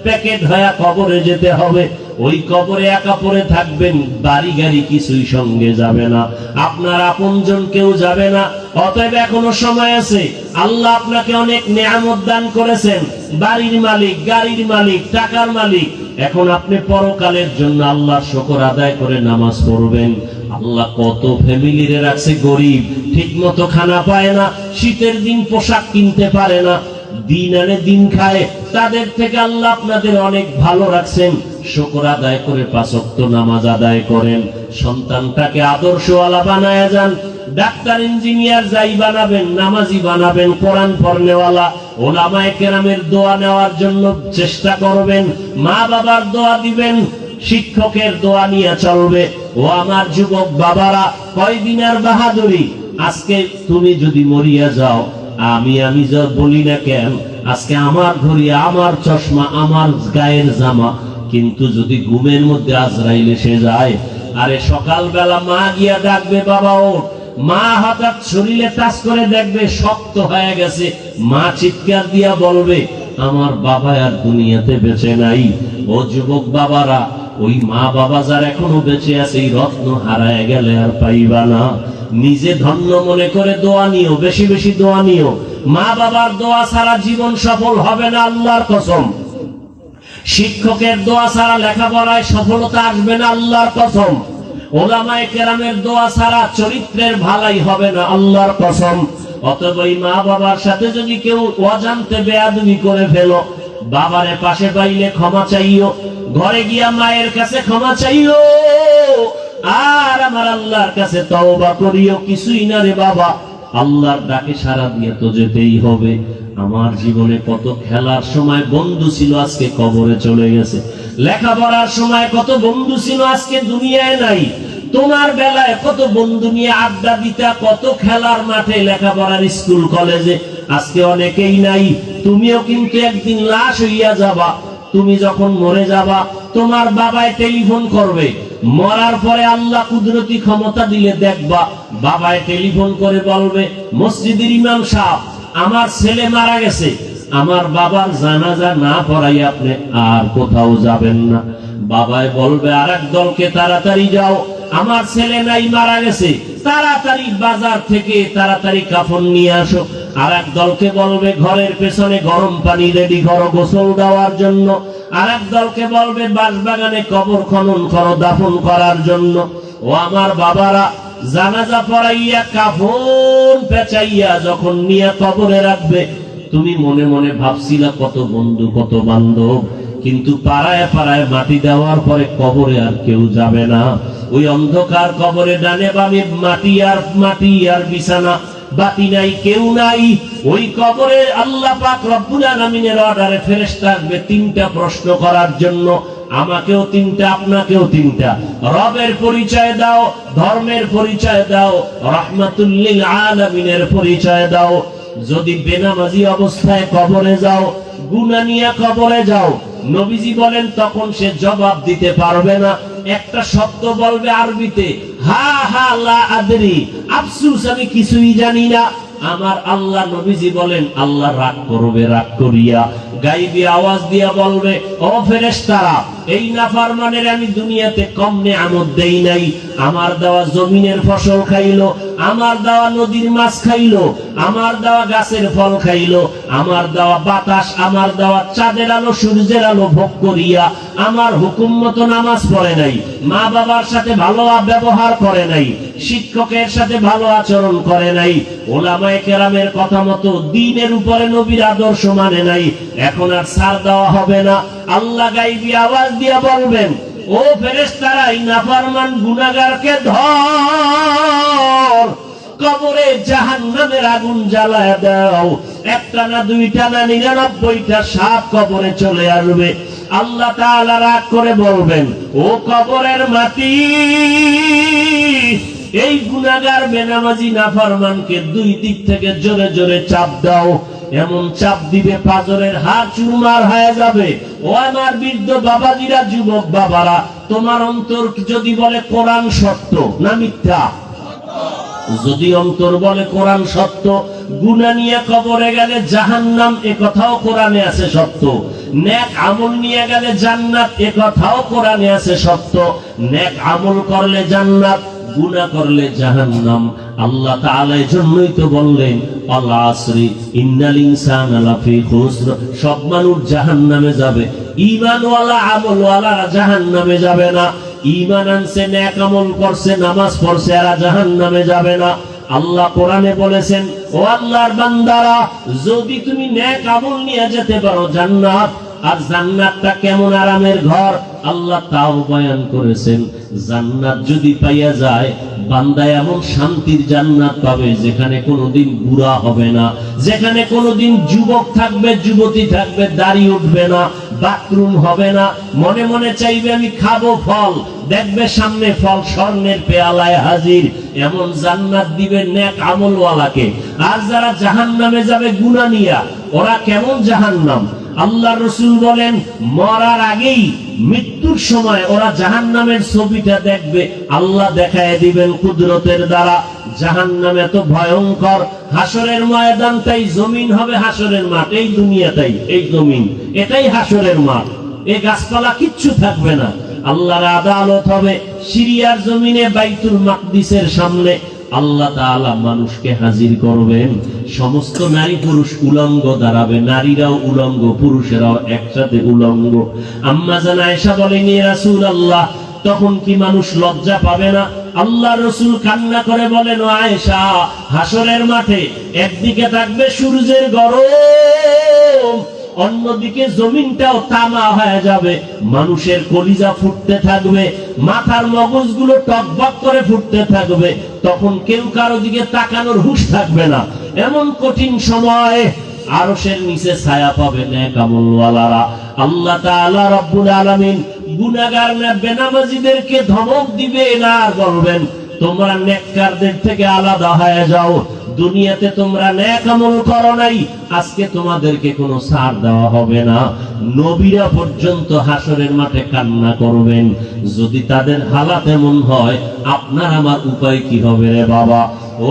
প্যাকেট হয়ে কবরে যেতে হবে। ওই কবরে একা পড়ে থাকবেন, বাড়ি গাড়ি কিছুই সঙ্গে যাবে না, আপনার আপনজন কেউ যাবে না। অতএব এখনো সময় আছে। আল্লাহ আপনাকে অনেক নেয়ামত দান করেছেন, বাড়ির মালিক, গাড়ির মালিক, টাকার মালিক। এখন আপনি পরকালের জন্য আল্লাহর শুকর আদায় করে নামাজ পড়বেন। আল্লাহ কত ফ্যামিলিরে রাখছে গরিব, ঠিক মতো খানা পায় না, শীতের দিন পোশাক কিনতে পারে না, দিন আনে দিন খায়। তাদের থেকে আল্লাহ আপনাদের অনেক ভালো রাখছেন। শুকর আদায় করে 5 ওয়াক্ত নামাজ আদায় করেন। সন্তানটাকে আদর্শওয়ালা বানায় যান। ডাক্তার, ইঞ্জিনিয়ার যাই বানাবেন, নামাজি বানাবেন, কোরআন পড়নেওয়ালা। ওলামায়ে কেরামের দোয়া নেওয়ার জন্য চেষ্টা করবেন। মা বাবার দোয়া দিবেন, শিক্ষকের দোয়া নিয়ে চলবে। ও আমার যুবক বাবারা, কয়দিন আর বাহাদুরি। আজকে তুমি যদি মরিয়া যাও, আমি যা বলি না কেন, আজকে আমার ঘড়ি, আমার চশমা, আমার গায়ের জামা, কিন্তু যদি ঘুমের মধ্যে আজরাইল এসে যায়, আরে সকালবেলা মা গিয়া ডাকবে, বাবা ওঠ। মা হঠাৎ শরীরে টাচ করে দেখবে শক্ত হয়ে গেছে। মা চিৎকার দিয়া বলবে, আমার বাবা আর দুনিয়াতে বেঁচে নাই। ও যুবক বাবারা, ওই মা বাবা যার এখনো বেঁচে আছে, এই রত্ন হারায় গেলে আর পাইবা না। নিজে ধন্য মনে করে দোয়া নিও, বেশি বেশি দোয়া নিও। মা বাবার দোয়া ছাড়া জীবন সফল হবে না, আল্লাহর কসম। শিক্ষকের দোয়া ছাড়া লেখাপড়ায় সফলতা আসবে না, আল্লাহর কসম। ওলামায়ে কেরামের দোয়া ছাড়া চরিত্রের ভালাই হবে না, আল্লাহর কসম। অতএব এই মা বাবার সাথে যদি কেউ অজান্তে বেয়াদবি করে ফেলো, বাবারে পাশে পাইলে ক্ষমা চাইও, ঘরে গিয়া মায়ের কাছে ক্ষমা চাইও, আর আমার আল্লাহর কাছে তওবা করিও। কিছুই না রে বাবা, আল্লাহর ডাকে সাড়া দিয়ে তো যেতেই হবে। আমার জীবনে কত খেলার সময় বন্ধু ছিল, আজকে কবরে চলে গেছে। লেখাপড়ার সময় কত বন্ধু ছিল, আজকে দুনিয়ায় নাই। তোমার বেলায় কত বন্ধু নিয়ে আড্ডা দিতা, কত খেলার মাঠে, লেখাপড়ার স্কুল কলেজে, আজকে অনেকেই নাই। তুমিও কিন্তু একদিন লাশ হইয়া যাবা। তুমি যখন মরে যাবা, তোমার বাবায় টেলিফোন করবে। মরার পরে আল্লাহ কুদরতি ক্ষমতা দিলে দেখবা, বাবায় টেলিফোন করে বলবে, মসজিদের ইমাম সাহেব, আমার ছেলে মারা গেছে, আমার বাবার জানাজা না পড়াই আপনি আর কোথাও যাবেন না। বাবায় বলবে, আরেক দলকে তাড়াতাড়ি যাও, আমার ছেলে নাই, মারা গেছে, তাড়াতাড়ি বাজার থেকে তাড়াতাড়ি কাফন নিয়ে আসো। আরেক দলকে বলবে, ঘরের পেছনে গরম পানি রেডি করো গোসল দেওয়ার জন্য। আরেক দলকে বলবে, বাঁশবাগানে কবর খনন করো দাফন করার জন্য। ও আমার বাবারা, জানাজা পড়াইয়া কাফন পেঁচাইয়া যখন নিয়ে কবরে রাখবে, তুমি মনে মনে ভাবছিলা কত বন্ধু, কত বান্ধব, কিন্তু পাড়ায় পাড়ায় মাটি দেওয়ার পরে কবরে আর কেউ যাবে না। ওই অন্ধকার কবরে ডানে বামে মাটি আর বিছানা, বাতি নাই, কেউ নাই। ওই কবরে আল্লাহ পাক রব্বুল আলামিনের অর্ডারে ফেরেশতা আসবে 3টা প্রশ্ন করার জন্য। আমাকেও 3টা, আপনাকেও 3টা। রবের পরিচয় দাও, ধর্মের পরিচয় দাও, রাহমাতুল লিল আলামিনের পরিচয় দাও। যদি বেনামাজি অবস্থায় কবরে যাও, গুনাহ নিয়ে কবরে যাও, নবীজি বলেন তখন সে জবাব দিতে পারবে না। একটা শব্দ বলবে আরবিতে, হা হা লা আদরি, আফসোস আমি কিছুই জানি না। আমার আল্লাহ, নবীজি বলেন আল্লাহ রাগ করবে, রাগ করিয়া গাইবি আওয়াজ দিয়া বলবে, ও ফেরেশতারা, এই নাফরমানের আমি দুনিয়াতে কম নেয়ামত দেই নাই। আমার দেওয়া জমিনের ফসল খাইলো, আমার দেওয়া নদীর মাছ খাইলো, আমার দেওয়া গাছের ফল খাইলো, আমার দেওয়া বাতাস, আমার দেওয়া চাঁদের আলো সূর্যের আলো ভোগ করিয়া আমার হুকুম মতো নামাজ পড়ে নাই, মা বাবার সাথে ভালো ব্যবহার করে নাই, শিক্ষকের সাথে ভালো আচরণ করে নাই, ওলামায়ে কেরামের কথা মতো দ্বীনের উপরে নবীর আদর্শ মানে নাই। এখন আর ছাড় দেওয়া হবে না। আল্লাহ গায়বী আওয়াজ দিয়ে বলবেন, ও ফেরেশতারা, এই নাফরমান গুনাহগারকে ধর, কবরে জাহান্নামের আগুন জ্বালায় দাও। একটা না, দুইটা না, 99টা সাপ কবরে চলে আসবে। আল্লাহ তাআলা রাগ করে বলবেন, ও কবরের মাটি, এই গুনাহগার বেনামাজি নাফরমানকে দুই দিক থেকে জোরে জোরে চাপ দাও। এমন চাপ দিবে পাজরের হাড় চুরমার হয়ে যাবে। ও আমার বৃদ্ধ বাবাজিরা, যুবক বাবারা, তোমার অন্তর যদি বলে কোরআন সত্য না মিথ্যা? যদি অন্তর বলে কোরআন সত্য, গুনাহ নিয়ে কবরে গেলে জাহান্নাম, এ কথাও কোরআনে আছে সত্য। নেক আমল নিয়ে গেলে জান্নাত, এ কথাও কোরআনে আছে সত্য। নেক আমল করলে জান্নাত, গুনাহ করলে জাহান্নাম। আল্লাহ তাআলা এজন্যই তো বললেন, আল আসরি ইন্নাল ইনসানা লাফি খুসর, সব মানুষ জাহান্নামে যাবে, ঈমানওয়ালা আমলওয়ালারা জাহান্নামে যাবে না। ঈমান আনছে, নেক আমল করছে, নামাজ পড়ছে, এরা জাহান্নামে যাবে না। আল্লাহ কোরআনে বলেছেন, ও আল্লাহর বান্দারা, যদি তুমি নেক আমল নিয়ে যেতে পারো জান্নাত, আর জান্নাতটা কেমন আরামের ঘর আল্লাহ তাও বয়ান করেছেন। জান্নাত যদি পাইয়া যায়, বান্দা এমন শান্তির জান্নাত পাবে যেখানে কোনোদিন বুড়া হবে না, যেখানে কোনোদিন যুবক থাকবে, যুবতী থাকবে, দাড়ি উঠবে না, বাথরুম হবে না, মনে মনে চাইবে আমি খাবো ফল, দেখবে সামনে ফল স্বর্ণের পেয়ালায় হাজির। এমন জান্নাত দিবে নেক আমলওয়ালাকে। আর যারা জাহান্নামে যাবে গুনাহ নিয়া, ওরা কেমন জাহান্নাম? আল্লাহ রাসূল বলেন, মরার আগেই, মৃত্যুর সময় ওরা জাহান্নামের ছবিটা দেখবে, আল্লাহ দেখায় দিবেন কুদরতের দ্বারা। জাহান্নাম এত ভয়ঙ্কর, হাসরের ময়দানটাই জমিন হবে, হাসরের মাঠ এই দুনিয়াটাই, এই জমিন এটাই হাসরের মাঠ। এই গাছপালা কিচ্ছু থাকবে না। আল্লাহর আদালত হবে সিরিয়ার জমিনে, বাইতুল মাকদিসের সামনে। আল্লাহ তাআলা মানুষকে হাজির করবেন, সমস্ত নারী পুরুষ উলঙ্গ দাঁড়াবে, নারীরাও উলঙ্গ, পুরুষেরাও একসাথে উলঙ্গ। আম্মা জান আয়েশা বলেন, ইয়া রাসূলুল্লাহ, তখন কি মানুষ লজ্জা পাবে না? আল্লাহ রাসূল কান্না করে বলেন, ও আয়েশা, হাসরের মাঠে একদিকে থাকবে সূর্যের গরম, অন্যদিকে জমিনটাও তামা হয়ে যাবে, মানুষের কলিজা ফুটতে থাকবে, মাথার মগজগুলো টকবক করে ফুটতে থাকবে, তখন কেউ কারো দিকে তাকানোর হুঁশ থাকবে না। এমন কঠিন সময় আরশের নিচে ছায়া পাবে নেক আমলওয়ালারা। আল্লাহ তাআলা রব্বুল আলামিন গুনাহগার না বেনামাজিদেরকে ধমক দিবেন আর বলবেন, তোমরা নেককারদের থেকে আলাদা হয়ে যাও। দুনিয়াতে তোমরা নেক আমল করো নাই, আজকে তোমাদেরকে কোনো ছাড় দেওয়া হবে না। নবীরা পর্যন্ত হাসরের মাঠে কান্না করবেন। যদি তাদের হালাত এমন হয়, আপনার আমার উপায় কি হবে রে বাবা?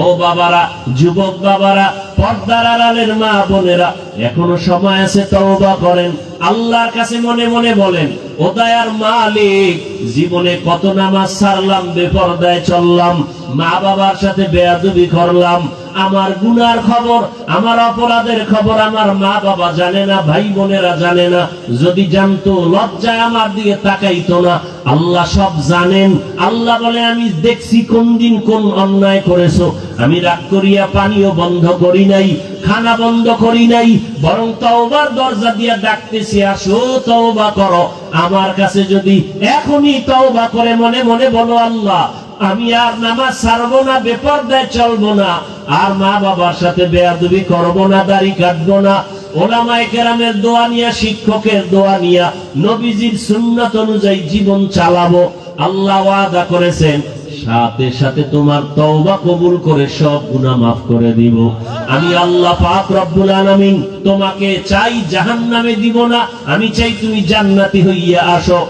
ও বাবারা, যুবক বাবারা, পর্দার আড়ালের মা বোনেরা, এখনো সময় আছে, তওবা করেন। আল্লাহর কাছে মনে মনে বলেন, ও দয়ার মালিক, জীবনে কত নামাজ ছাড়লাম, বেপরদায় চললাম, মা বাবার সাথে বেয়াদবি করলাম, আমার গুনার খবর, আমার অপরাধের খবর আমার মা বাবা জানে না, ভাই বোনেরা জানে না। যদি জানতো, লজ্জায় আমার দিকে তাকাইতো না। আল্লাহ সব জানেন। আল্লাহ বলে, আমি দেখছি কোন দিন কোন অন্যায় করেছো। আমি রাগ করিয়া পানিও বন্ধ করি নাই, খানা বন্ধ করি নাই, বরং তওবার দরজা দিয়া ডাকতেছি, আসো তওবা করো। আমার কাছে যদি এখনই তওবা করে মনে মনে বলো, আল্লাহ, আমি আর নামাজ ছাড়বো না, বেপরদায় চলবো না, আর মা বাবার সাথে বেয়াদবি করবো না, দাড়ি কাটবো না, ওলামায়ে কেরামের দোয়া নিয়া, শিক্ষকের দোয়া নিয়া, নবীজির সুন্নাত অনুযায়ী জীবন চালাবো, আল্লাহ ওয়াদা করেছেন সাথে সাথে তোমার তওবা কবুল করে সব গুনাহ মাফ করে দিব। আমি আল্লাহ পাক রব্বুল আলামিন তোমাকে চাই জাহান্নামে দিব না, আমি চাই তুমি জান্নাতি হইয়া আসো।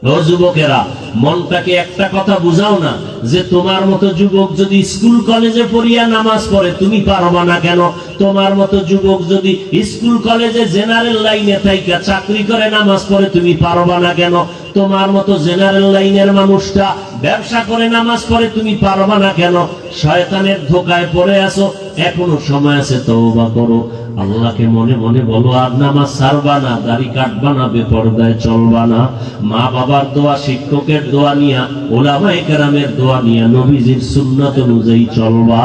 ও যুবকেরা, মনটাকে একটা কথা বুঝাও না যে তোমার মতো যুবক যদি স্কুল কলেজে পড়িয়া নামাজ পড়ে তুমি পারবা না কেন? তোমার মতো যুবক যদি স্কুল কলেজে জেনারেল লাইনে থাইকা চাকরি করে নামাজ পড়ে তুমি পারবা না কেন? তোমার মতো জেনারেল লাইনের মানুষটা ব্যবসা করে নামাজ পড়ে তুমি পারবা না কেন? শয়তানের ধোকায় পড়ে আছো, এখনো সময় আছে, তওবা করো। আল্লাহকে মনে মনে বলো, আর নামাজ ছাড়বা না, দাড়ি কাটবা না, বেপরদায় চলবা না। মা বাবার দোয়া, শিক্ষকের দোয়া নিয়া, ওলামায়ে কেরামের দোয়া নিয়া, নবীজির সুন্নাত অনুযায়ী চলবা।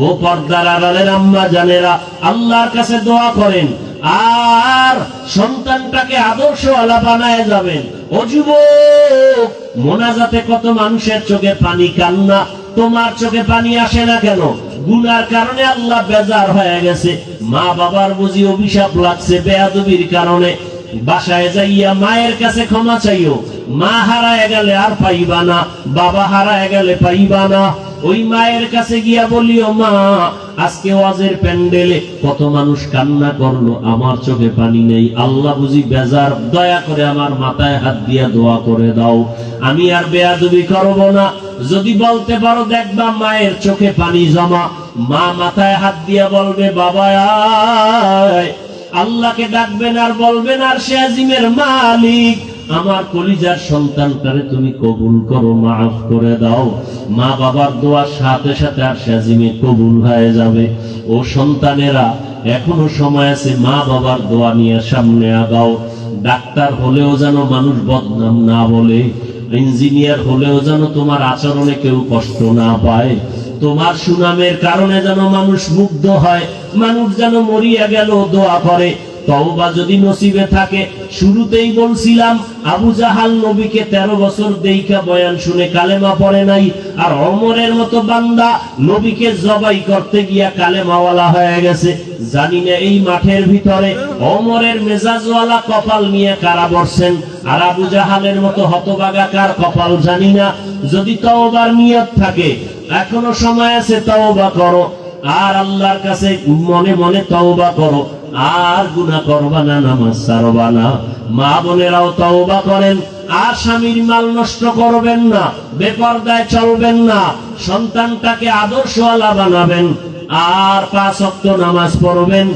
ও পর্দার আড়ালের আম্মা জানেরা, আল্লাহর কাছে দোয়া করেন আর সন্তানটাকে আদর্শওয়ালা বানায় যাবেন। ও যুবক, মোনাজাতে কত মানুষের চোখে পানি, কান্না, তোমার চোখে পানি আসে না কেন? গুনার কারণে আল্লাহ বেজার হয়ে গেছে, মা বাবার বুঝি অভিশাপ লাগছে বেয়াদবির কারণে। বাসায় যাইয়া মায়ের কাছে ক্ষমা চাইও। মা হারায় গেলে আর পাইবা না, বাবা হারায় গেলে পাইবা না। ওই মায়ের কাছে গিয়া বলিও, মা আজকে ওয়াজের প্যান্ডেলে কত মানুষ কান্না করলো, আমার চোখে পানি নেই, আল্লাহ বুঝি বেজার, দয়া করে আমার মাথায় হাত দিয়া দোয়া করে দাও, আমি আর বেয়াদবি করব না। যদি বলতে পারো, দেখবা মায়ের চোখে পানি জমা। মা মাথায় হাত দিয়া বলবে, বাবা আয়। আল্লাহকে ডাকবেন আর বলবেন, আর সে আজিমের মালিক, আমার কলিজার সন্তানটারে তুমি কবুল করো, মাফ করে দাও। মা বাবার দোয়ার সাথে সাথে আর সে আজিমে কবুল হয়ে যাবে। ও সন্তানেরা, এখনো সময় আছে, মা বাবার দোয়া নিয়ে সামনে আগাও। ডাক্তার হলেও যেন মানুষ বদনাম না বলে, ইঞ্জিনিয়ার হলেও যেন তোমার আচরণে কেউ কষ্ট না পায়, তোমার সুনামের কারণে যেন মানুষ মুগ্ধ হয়, মানুষ যেন মরিয়া গেল দোয়া করে। তওবা যদি নসিবে থাকে, শুরুতেই বলছিলাম আবু জাহাল নবীকে 13 বছর দেইখা বয়ান শুনে কালেমা পড়ে নাই, আর ওমরের মতো বান্দা নবীকে জবাই করতে গিয়া কালেমাওয়ালা হয়ে গেছে। জানি না এই মাঠের ভিতরে ওমরের মেজাজওয়ালা কপাল নিয়ে কারা বসছেন, আর আবু জাহালের মতো হতভাগা কার কপাল জানি না। যদি তওবার নিয়ত থাকে, এখনো সময় আছে, তওবা করো আর আল্লাহর কাছে মনে মনে তওবা করো, আর গুনাহ করবা না, নামাজ ছাড়বা না। মা বোনেরাও তওবা করেন, আর স্বামীর মাল নষ্ট করবেন না, বেপরদায় চলবেন না, সন্তানটাকে আদর্শওয়ালা বানাবেন, আর 5 ওয়াক্ত নামাজ পড়বেন,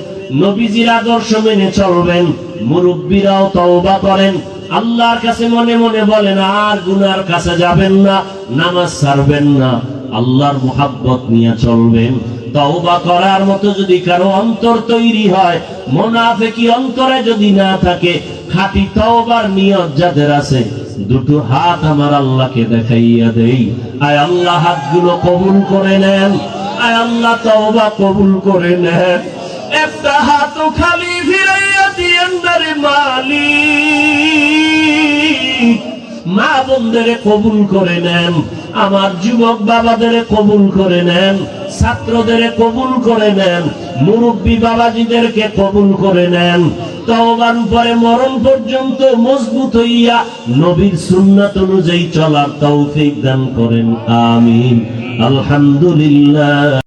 নবীজির আদর্শ মেনে চলবেন। মুরব্বীরাও তওবা করেন, আল্লাহর কাছে মনে মনে বলেন, আর গুনার কাছে যাবেন না, নামাজ ছাড়বেন না, আল্লাহর মুহাব্বত নিয়ে চলবেন। তওবা করার মতো যদি কারো অন্তর তৈরি হয়, মুনাফিকি অন্তরে যদি না থাকে, খাঁটি তওবার নিয়ত যাদের আছে, দুটো হাত আমার আল্লাহকে দেখাইয়া দেই। আয় আল্লাহ, হাতগুলো কবুল করে নেন, আয় আল্লাহ তওবা কবুল করে নেন। একটা হাতও খালি ফিরাইয়া দিয়েন না রে মালিক। মা বোনদের কবুল করে নেন, আমার যুবক বাবাদের কবুল করে নেন, ছাত্রদের কবুল করে নেন, মুরব্বী বাবাজিদেরকে কবুল করে নেন। তওবার উপরে মরণ পর্যন্ত মজবুত হইয়া নবীর সুন্নাত অনুযায়ী চলার তৌফিক দান করেন, আমিন। আলহামদুলিল্লাহ।